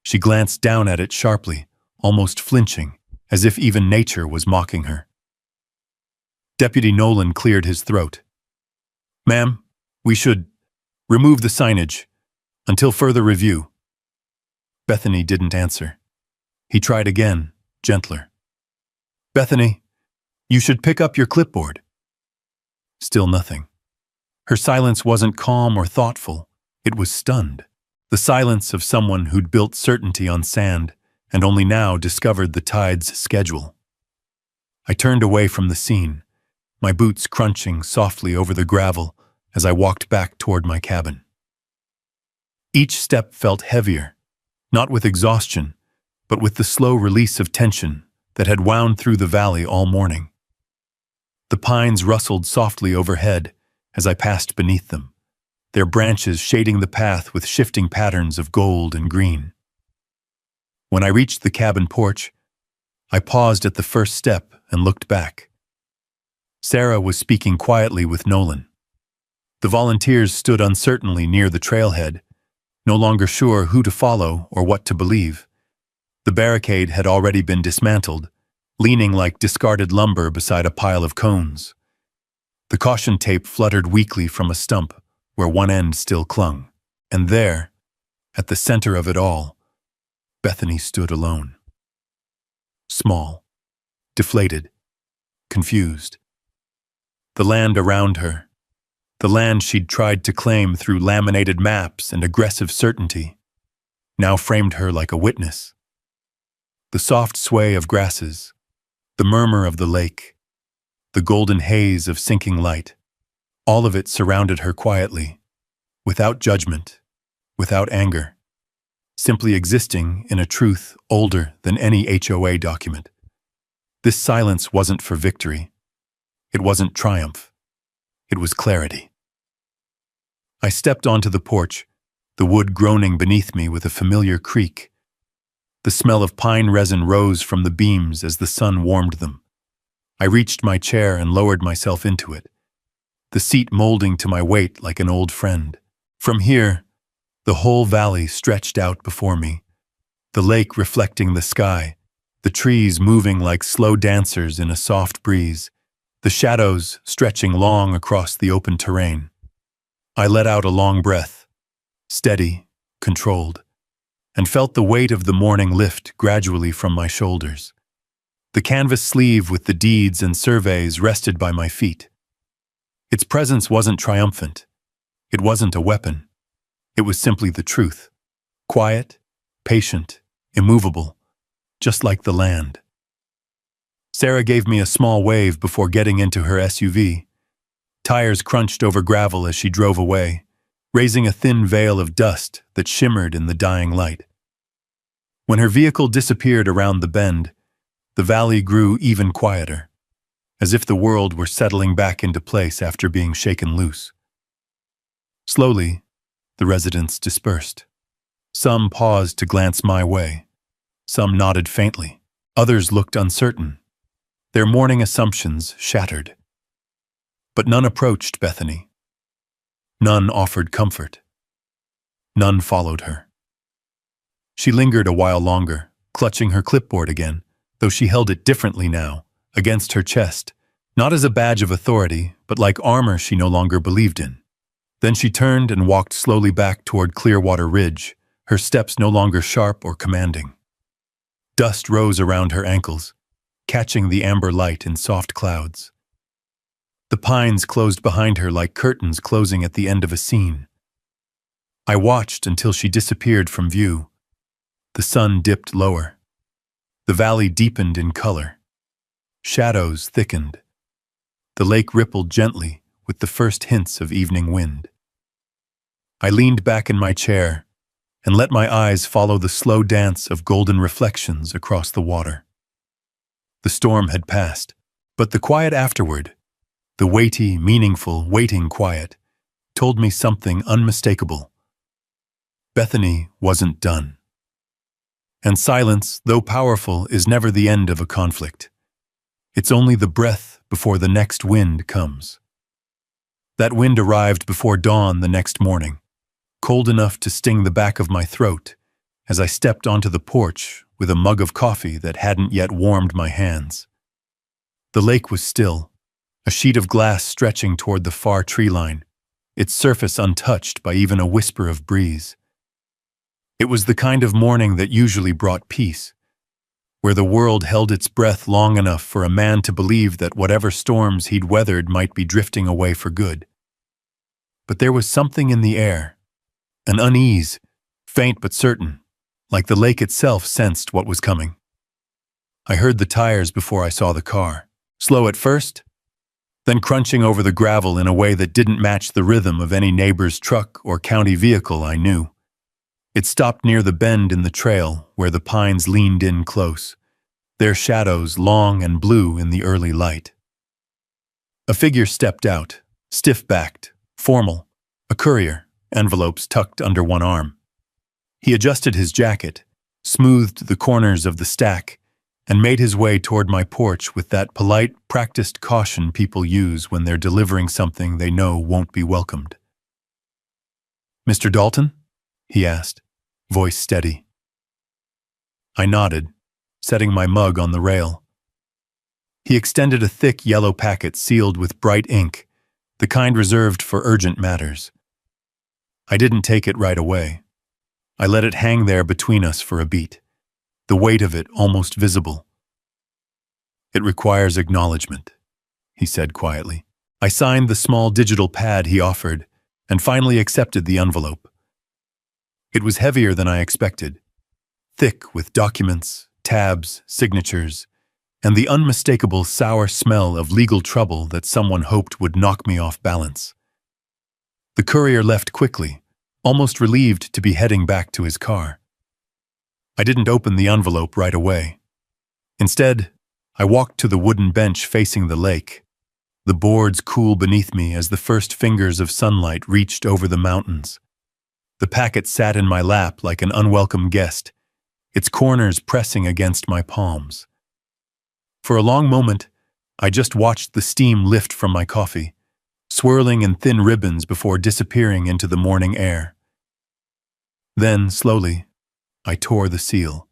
She glanced down at it sharply, almost flinching, as if even nature was mocking her. Deputy Nolan cleared his throat. "Ma'am, we should remove the signage until further review." Bethany didn't answer. He tried again, gentler. "Bethany, you should pick up your clipboard." Still nothing. Her silence wasn't calm or thoughtful. It was stunned. The silence of someone who'd built certainty on sand and only now discovered the tide's schedule. I turned away from the scene, my boots crunching softly over the gravel as I walked back toward my cabin. Each step felt heavier, not with exhaustion, but with the slow release of tension that had wound through the valley all morning. The pines rustled softly overhead as I passed beneath them, their branches shading the path with shifting patterns of gold and green. When I reached the cabin porch, I paused at the first step and looked back. Sarah was speaking quietly with Nolan. The volunteers stood uncertainly near the trailhead, no longer sure who to follow or what to believe. The barricade had already been dismantled, leaning like discarded lumber beside a pile of cones. The caution tape fluttered weakly from a stump where one end still clung. And there, at the center of it all, Bethany stood alone. Small, deflated, confused. The land around her, the land she'd tried to claim through laminated maps and aggressive certainty, now framed her like a witness. The soft sway of grasses, the murmur of the lake, the golden haze of sinking light, all of it surrounded her quietly, without judgment, without anger, simply existing in a truth older than any HOA document. This silence wasn't for victory. It wasn't triumph. It was clarity. I stepped onto the porch, the wood groaning beneath me with a familiar creak. The smell of pine resin rose from the beams as the sun warmed them. I reached my chair and lowered myself into it, the seat molding to my weight like an old friend. From here, the whole valley stretched out before me, the lake reflecting the sky, the trees moving like slow dancers in a soft breeze, the shadows stretching long across the open terrain. I let out a long breath, steady, controlled, and felt the weight of the morning lift gradually from my shoulders. The canvas sleeve with the deeds and surveys rested by my feet. Its presence wasn't triumphant. It wasn't a weapon. It was simply the truth. Quiet, patient, immovable, just like the land. Sarah gave me a small wave before getting into her SUV. Tires crunched over gravel as she drove away, raising a thin veil of dust that shimmered in the dying light. When her vehicle disappeared around the bend, the valley grew even quieter, as if the world were settling back into place after being shaken loose. Slowly, the residents dispersed. Some paused to glance my way. Some nodded faintly. Others looked uncertain, their morning assumptions shattered. But none approached Bethany. None offered comfort. None followed her. She lingered a while longer, clutching her clipboard again, though she held it differently now, against her chest, not as a badge of authority, but like armor she no longer believed in. Then she turned and walked slowly back toward Clearwater Ridge, her steps no longer sharp or commanding. Dust rose around her ankles, catching the amber light in soft clouds. The pines closed behind her like curtains closing at the end of a scene. I watched until she disappeared from view. The sun dipped lower. The valley deepened in color. Shadows thickened. The lake rippled gently with the first hints of evening wind. I leaned back in my chair and let my eyes follow the slow dance of golden reflections across the water. The storm had passed, but the quiet afterward, the weighty, meaningful, waiting quiet, told me something unmistakable. Bethany wasn't done. And silence, though powerful, is never the end of a conflict. It's only the breath before the next wind comes. That wind arrived before dawn the next morning, cold enough to sting the back of my throat as I stepped onto the porch with a mug of coffee that hadn't yet warmed my hands. The lake was still, a sheet of glass stretching toward the far tree line, its surface untouched by even a whisper of breeze. It was the kind of morning that usually brought peace, where the world held its breath long enough for a man to believe that whatever storms he'd weathered might be drifting away for good. But there was something in the air, an unease, faint but certain, like the lake itself sensed what was coming. I heard the tires before I saw the car, slow at first, then crunching over the gravel in a way that didn't match the rhythm of any neighbor's truck or county vehicle I knew. It stopped near the bend in the trail where the pines leaned in close, their shadows long and blue in the early light. A figure stepped out, stiff-backed, formal, a courier, envelopes tucked under one arm. He adjusted his jacket, smoothed the corners of the stack, and made his way toward my porch with that polite, practiced caution people use when they're delivering something they know won't be welcomed. "Mr. Dalton?" he asked, voice steady. I nodded, setting my mug on the rail. He extended a thick yellow packet sealed with bright ink, the kind reserved for urgent matters. I didn't take it right away. I let it hang there between us for a beat, the weight of it almost visible. "It requires acknowledgement," he said quietly. I signed the small digital pad he offered and finally accepted the envelope. It was heavier than I expected, thick with documents, tabs, signatures, and the unmistakable sour smell of legal trouble that someone hoped would knock me off balance. The courier left quickly, almost relieved to be heading back to his car. I didn't open the envelope right away. Instead, I walked to the wooden bench facing the lake, the boards cool beneath me as the first fingers of sunlight reached over the mountains. The packet sat in my lap like an unwelcome guest, its corners pressing against my palms. For a long moment, I just watched the steam lift from my coffee, swirling in thin ribbons before disappearing into the morning air. Then, slowly, I tore the seal.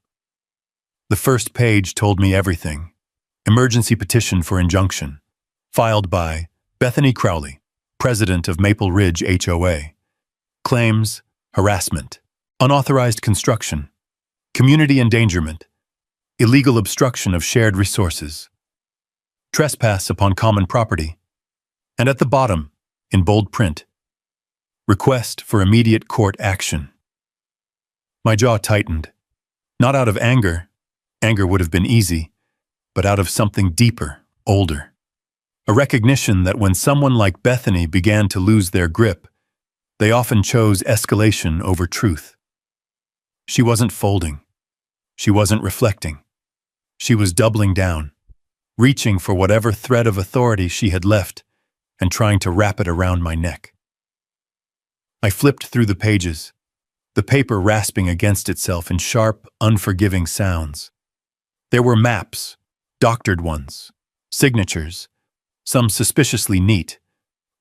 The first page told me everything. Emergency petition for injunction, filed by Bethany Crowley, president of Maple Ridge HOA. Claims: harassment, unauthorized construction, community endangerment, illegal obstruction of shared resources, trespass upon common property, and at the bottom, in bold print, request for immediate court action. My jaw tightened, not out of anger would have been easy, but out of something deeper, older. A recognition that when someone like Bethany began to lose their grip, they often chose escalation over truth. She wasn't folding. She wasn't reflecting. She was doubling down, reaching for whatever thread of authority she had left and trying to wrap it around my neck. I flipped through the pages, the paper rasping against itself in sharp, unforgiving sounds. There were maps, doctored ones, signatures, some suspiciously neat,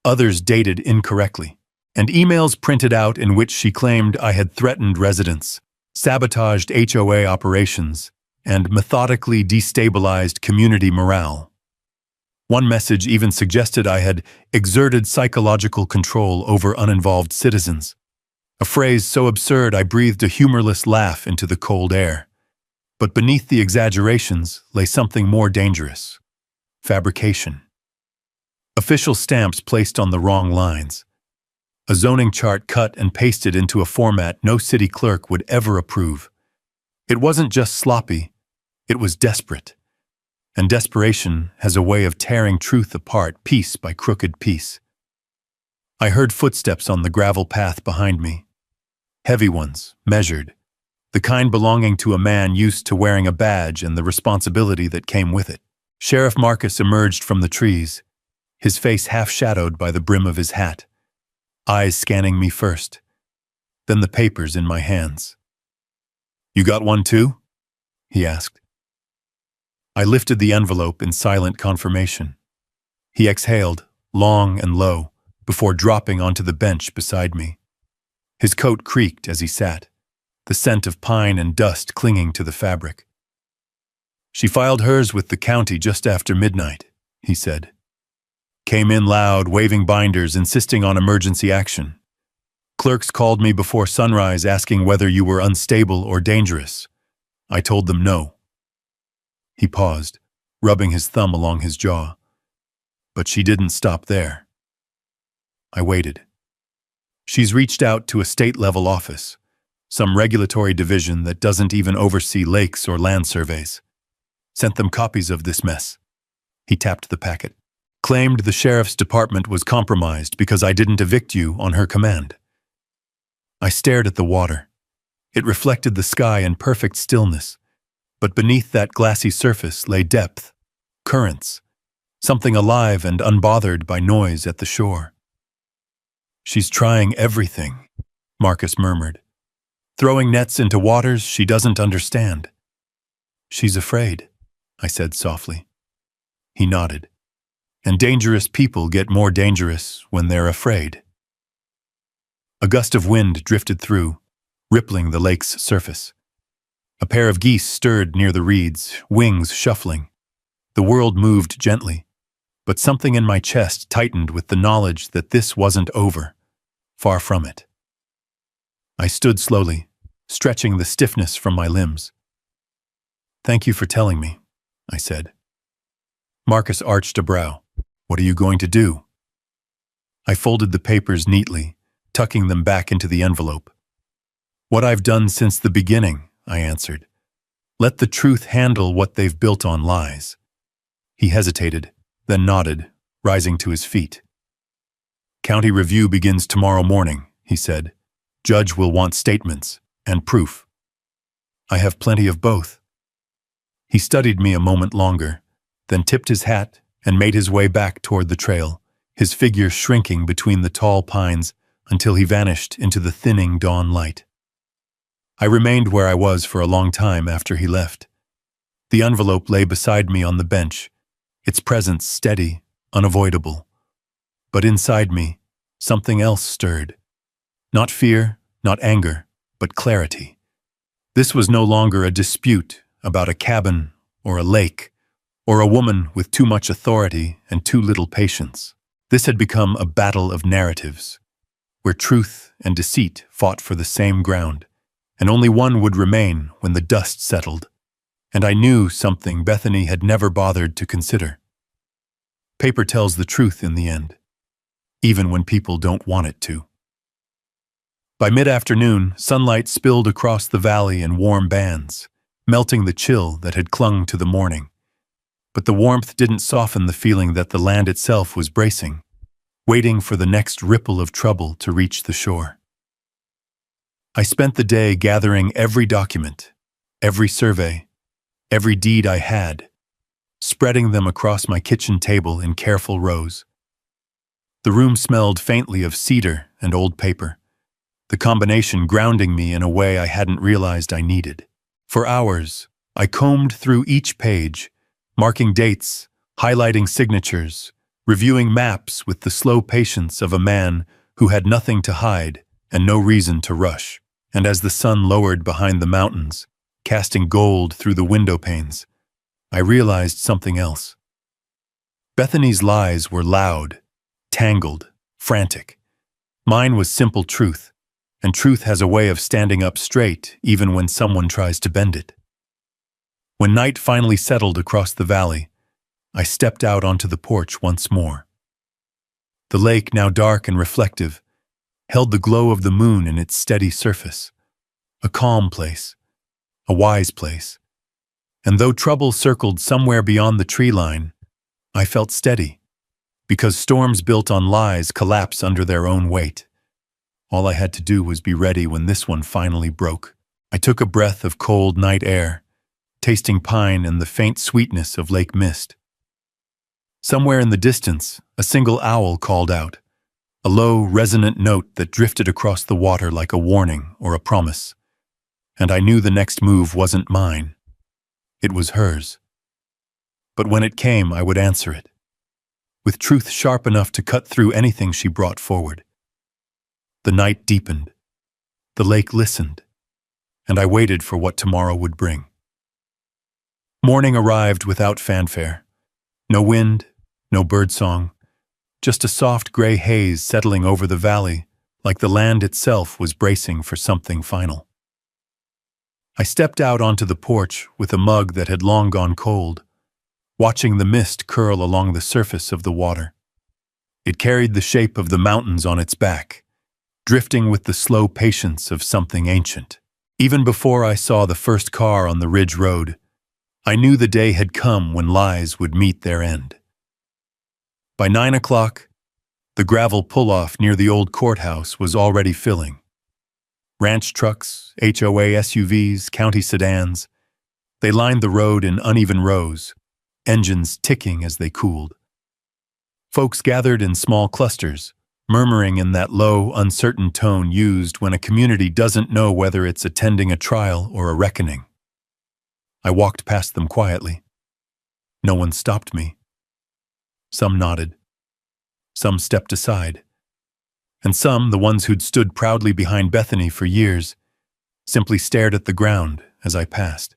others dated incorrectly, and emails printed out in which she claimed I had threatened residents, sabotaged HOA operations, and methodically destabilized community morale. One message even suggested I had exerted psychological control over uninvolved citizens, a phrase so absurd I breathed a humorless laugh into the cold air. But beneath the exaggerations lay something more dangerous: fabrication. Official stamps placed on the wrong lines. A zoning chart cut and pasted into a format no city clerk would ever approve. It wasn't just sloppy, it was desperate. And desperation has a way of tearing truth apart piece by crooked piece. I heard footsteps on the gravel path behind me. Heavy ones, measured, the kind belonging to a man used to wearing a badge and the responsibility that came with it. Sheriff Marcus emerged from the trees, his face half-shadowed by the brim of his hat, eyes scanning me first, then the papers in my hands. "You got one too?" he asked. I lifted the envelope in silent confirmation. He exhaled, long and low, before dropping onto the bench beside me. His coat creaked as he sat, the scent of pine and dust clinging to the fabric. "She filed hers with the county just after midnight," he said. "Came in loud, waving binders, insisting on emergency action. Clerks called me before sunrise asking whether you were unstable or dangerous. I told them no." He paused, rubbing his thumb along his jaw. But she didn't stop there. I waited. "She's reached out to a state-level office, some regulatory division that doesn't even oversee lakes or land surveys. Sent them copies of this mess." He tapped the packet. "Claimed the sheriff's department was compromised because I didn't evict you on her command." I stared at the water. It reflected the sky in perfect stillness, but beneath that glassy surface lay depth, currents, something alive and unbothered by noise at the shore. "She's trying everything," Marcus murmured. "Throwing nets into waters she doesn't understand." "She's afraid," I said softly. He nodded. "And dangerous people get more dangerous when they're afraid." A gust of wind drifted through, rippling the lake's surface. A pair of geese stirred near the reeds, wings shuffling. The world moved gently, but something in my chest tightened with the knowledge that this wasn't over. Far from it. I stood slowly, stretching the stiffness from my limbs. Thank you for telling me, I said. Marcus arched a brow. What are you going to do? I folded the papers neatly, tucking them back into the envelope. What I've done since the beginning, I answered. Let the truth handle what they've built on lies. He hesitated, then nodded, rising to his feet. County review begins tomorrow morning, he said. Judge will want statements and proof. I have plenty of both. He studied me a moment longer, then tipped his hat and made his way back toward the trail, his figure shrinking between the tall pines until he vanished into the thinning dawn light. I remained where I was for a long time after he left. The envelope lay beside me on the bench, its presence steady, unavoidable. But inside me, something else stirred. Not fear, not anger, but clarity. This was no longer a dispute about a cabin or a lake, or a woman with too much authority and too little patience. This had become a battle of narratives, where truth and deceit fought for the same ground, and only one would remain when the dust settled. And I knew something Bethany had never bothered to consider. Paper tells the truth in the end, even when people don't want it to. By mid-afternoon, sunlight spilled across the valley in warm bands, melting the chill that had clung to the morning. But the warmth didn't soften the feeling that the land itself was bracing, waiting for the next ripple of trouble to reach the shore. I spent the day gathering every document, every survey, every deed I had, spreading them across my kitchen table in careful rows. The room smelled faintly of cedar and old paper, the combination grounding me in a way I hadn't realized I needed. For hours, I combed through each page, marking dates, highlighting signatures, reviewing maps with the slow patience of a man who had nothing to hide and no reason to rush. And as the sun lowered behind the mountains, casting gold through the window panes, I realized something else. Bethany's lies were loud, tangled, frantic. Mine was simple truth, and truth has a way of standing up straight even when someone tries to bend it. When night finally settled across the valley, I stepped out onto the porch once more. The lake, now dark and reflective, held the glow of the moon in its steady surface. A calm place, a wise place. And though trouble circled somewhere beyond the tree line, I felt steady, because storms built on lies collapse under their own weight. All I had to do was be ready when this one finally broke. I took a breath of cold night air, tasting pine and the faint sweetness of lake mist. Somewhere in the distance, a single owl called out, a low, resonant note that drifted across the water like a warning or a promise. And I knew the next move wasn't mine. It was hers. But when it came, I would answer it, with truth sharp enough to cut through anything she brought forward. The night deepened. The lake listened, and I waited for what tomorrow would bring. Morning arrived without fanfare. No wind, no birdsong, just a soft gray haze settling over the valley, like the land itself was bracing for something final. I stepped out onto the porch with a mug that had long gone cold, watching the mist curl along the surface of the water. It carried the shape of the mountains on its back, drifting with the slow patience of something ancient. Even before I saw the first car on the ridge road, I knew the day had come when lies would meet their end. By 9 o'clock, the gravel pull-off near the old courthouse was already filling. Ranch trucks, HOA SUVs, county sedans, they lined the road in uneven rows, engines ticking as they cooled. Folks gathered in small clusters, murmuring in that low, uncertain tone used when a community doesn't know whether it's attending a trial or a reckoning. I walked past them quietly. No one stopped me. Some nodded. Some stepped aside. And some, the ones who'd stood proudly behind Bethany for years, simply stared at the ground as I passed.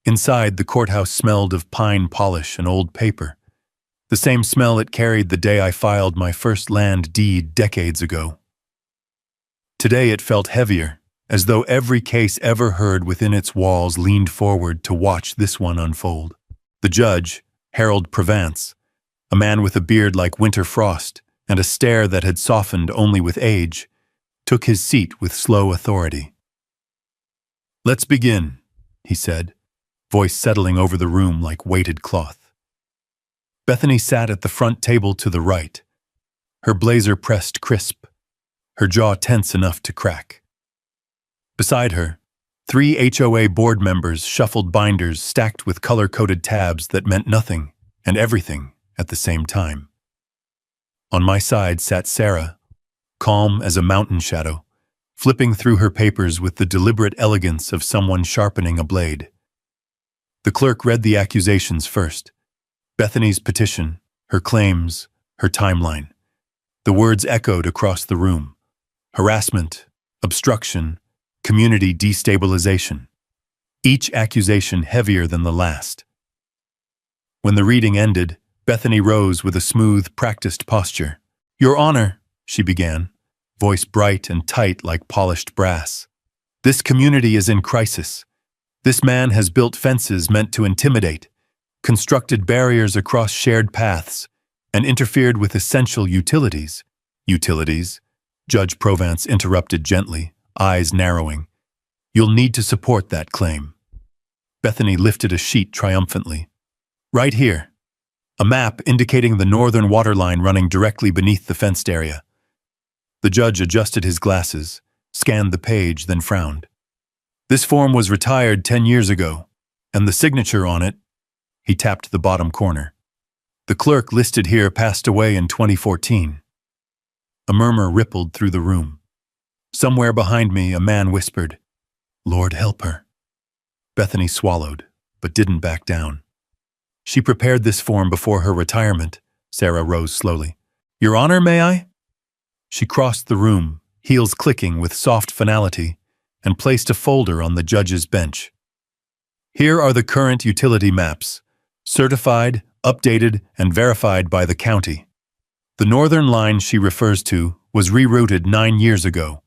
Inside, the courthouse smelled of pine polish and old paper, the same smell it carried the day I filed my first land deed decades ago. Today it felt heavier, as though every case ever heard within its walls leaned forward to watch this one unfold. The judge, Harold Provence, a man with a beard like winter frost and a stare that had softened only with age, took his seat with slow authority. "Let's begin," he said, voice settling over the room like weighted cloth. Bethany sat at the front table to the right, her blazer pressed crisp, her jaw tense enough to crack. Beside her, 3 HOA board members shuffled binders stacked with color-coded tabs that meant nothing and everything at the same time. On my side sat Sarah, calm as a mountain shadow, flipping through her papers with the deliberate elegance of someone sharpening a blade. The clerk read the accusations first, Bethany's petition, her claims, her timeline. The words echoed across the room: harassment, obstruction, community destabilization. Each accusation heavier than the last. When the reading ended, Bethany rose with a smooth, practiced posture. "Your Honor," she began, voice bright and tight like polished brass. "This community is in crisis. This man has built fences meant to intimidate, constructed barriers across shared paths, and interfered with essential utilities." "Utilities?" Judge Provence interrupted gently, eyes narrowing. "You'll need to support that claim." Bethany lifted a sheet triumphantly. "Right here. A map indicating the northern waterline running directly beneath the fenced area." The judge adjusted his glasses, scanned the page, then frowned. "This form was retired 10 years ago, and the signature on it," he tapped the bottom corner. "The clerk listed here passed away in 2014. A murmur rippled through the room. Somewhere behind me, a man whispered, "Lord help her." Bethany swallowed, but didn't back down. "She prepared this form before her retirement." Sarah rose slowly. "Your Honor, may I?" She crossed the room, heels clicking with soft finality, and placed a folder on the judge's bench. "Here are the current utility maps, certified, updated, and verified by the county. The northern line she refers to was rerouted 9 years ago.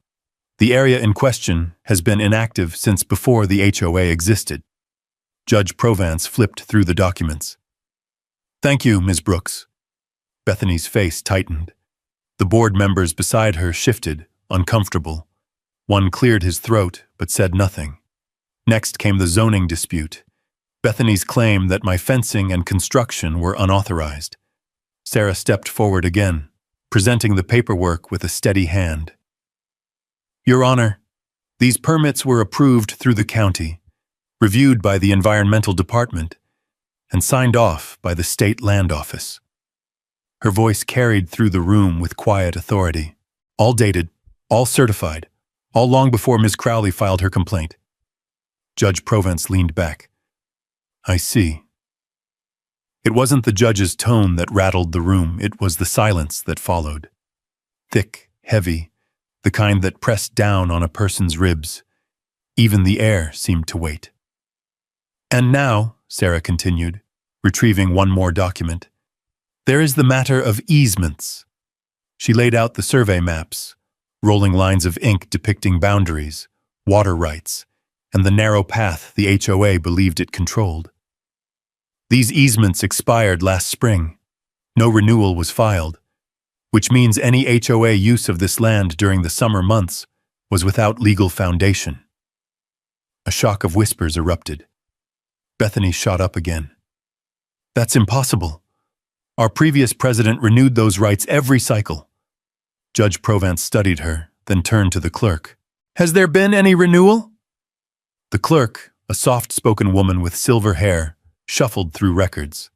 The area in question has been inactive since before the HOA existed." Judge Provence flipped through the documents. "Thank you, Ms. Brooks." Bethany's face tightened. The board members beside her shifted, uncomfortable. One cleared his throat, but said nothing. Next came the zoning dispute. Bethany's claim that my fencing and construction were unauthorized. Sarah stepped forward again, presenting the paperwork with a steady hand. "Your Honor, these permits were approved through the county, reviewed by the Environmental Department, and signed off by the State Land Office." Her voice carried through the room with quiet authority. "All dated, all certified, all long before Ms. Crowley filed her complaint." Judge Provence leaned back. "I see." It wasn't the judge's tone that rattled the room, it was the silence that followed. Thick, heavy, the kind that pressed down on a person's ribs. Even the air seemed to wait. "And now," Sarah continued, retrieving one more document, "there is the matter of easements." She laid out the survey maps, rolling lines of ink depicting boundaries, water rights, and the narrow path the HOA believed it controlled. These easements expired last spring. No renewal was filed, which means any HOA use of this land during the summer months was without legal foundation. A shock of whispers erupted. Bethany shot up again. "That's impossible. Our previous president renewed those rights every cycle." Judge Provence studied her, then turned to the clerk. "Has there been any renewal?" The clerk, a soft-spoken woman with silver hair, shuffled through records.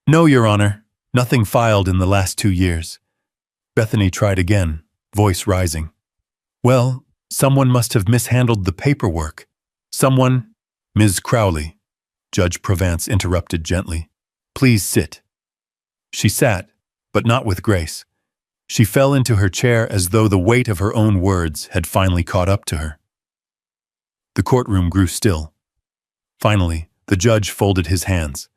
"No, Your Honor, nothing filed in the last 2 years." Bethany tried again, voice rising. "Well, someone must have mishandled the paperwork. Someone—" "Ms. Crowley," Judge Provence interrupted gently. "Please sit." She sat, but not with grace. She fell into her chair as though the weight of her own words had finally caught up to her. The courtroom grew still. Finally, the judge folded his hands.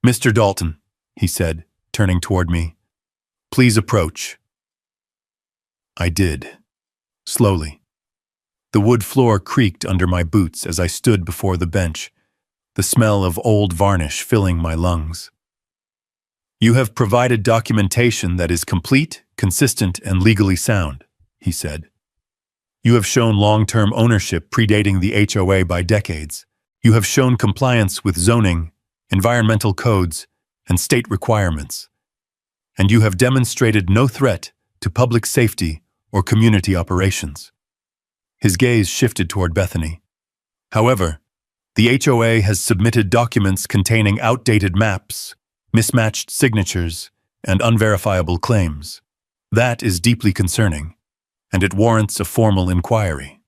"Mr. Dalton," he said, turning toward me, "please approach." I did, slowly. The wood floor creaked under my boots as I stood before the bench, the smell of old varnish filling my lungs. "You have provided documentation that is complete, consistent, and legally sound," he said. "You have shown long-term ownership predating the HOA by decades. You have shown compliance with zoning, environmental codes, and state requirements. And you have demonstrated no threat to public safety or community operations." His gaze shifted toward Bethany. "However, the HOA has submitted documents containing outdated maps, mismatched signatures, and unverifiable claims. That is deeply concerning, and it warrants a formal inquiry."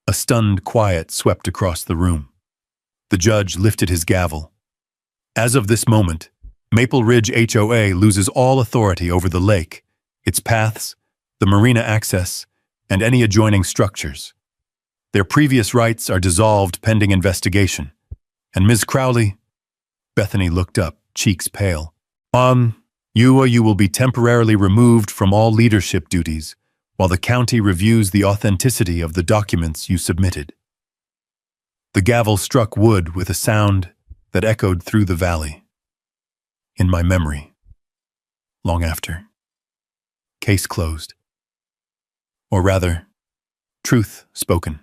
A stunned quiet swept across the room. The judge lifted his gavel. "As of this moment, Maple Ridge HOA loses all authority over the lake, its paths, the marina access, and any adjoining structures. Their previous rights are dissolved pending investigation. And Ms. Crowley—" Bethany looked up, cheeks pale. You will be temporarily removed from all leadership duties while the county reviews the authenticity of the documents you submitted." The gavel struck wood with a sound that echoed through the valley. In my memory, long after. Case closed. Or rather, truth spoken.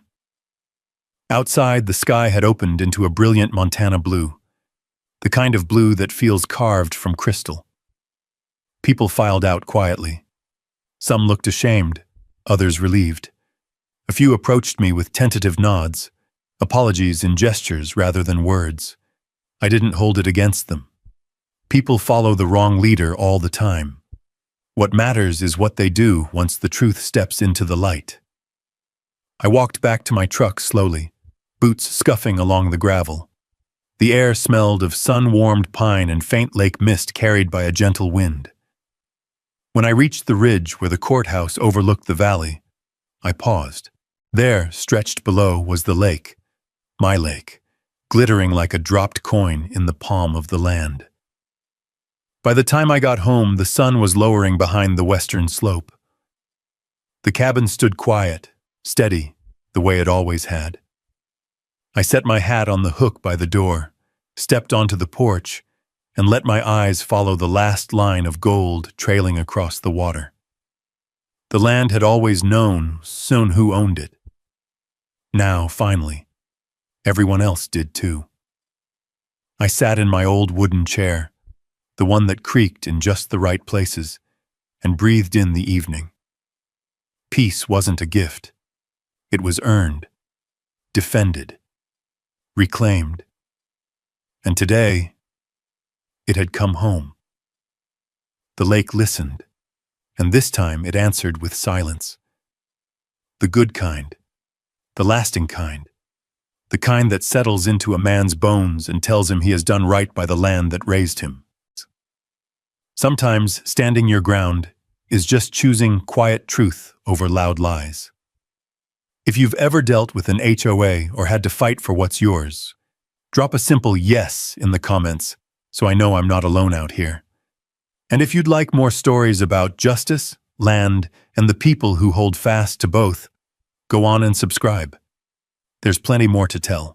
Outside, the sky had opened into a brilliant Montana blue, the kind of blue that feels carved from crystal. People filed out quietly. Some looked ashamed, others relieved. A few approached me with tentative nods, apologies in gestures rather than words. I didn't hold it against them. People follow the wrong leader all the time. What matters is what they do once the truth steps into the light. I walked back to my truck slowly, boots scuffing along the gravel. The air smelled of sun-warmed pine and faint lake mist carried by a gentle wind. When I reached the ridge where the courthouse overlooked the valley, I paused. There, stretched below, was the lake, my lake, glittering like a dropped coin in the palm of the land. By the time I got home, the sun was lowering behind the western slope. The cabin stood quiet, steady, the way it always had. I set my hat on the hook by the door, stepped onto the porch, and let my eyes follow the last line of gold trailing across the water. The land had always known soon who owned it. Now, finally, everyone else did too. I sat in my old wooden chair, the one that creaked in just the right places, and breathed in the evening. Peace wasn't a gift. It was earned, defended, reclaimed. And today, it had come home. The lake listened, and this time it answered with silence. The good kind, the lasting kind, the kind that settles into a man's bones and tells him he has done right by the land that raised him. Sometimes standing your ground is just choosing quiet truth over loud lies. If you've ever dealt with an HOA or had to fight for what's yours, drop a simple yes in the comments so I know I'm not alone out here. And if you'd like more stories about justice, land, and the people who hold fast to both, go on and subscribe. There's plenty more to tell.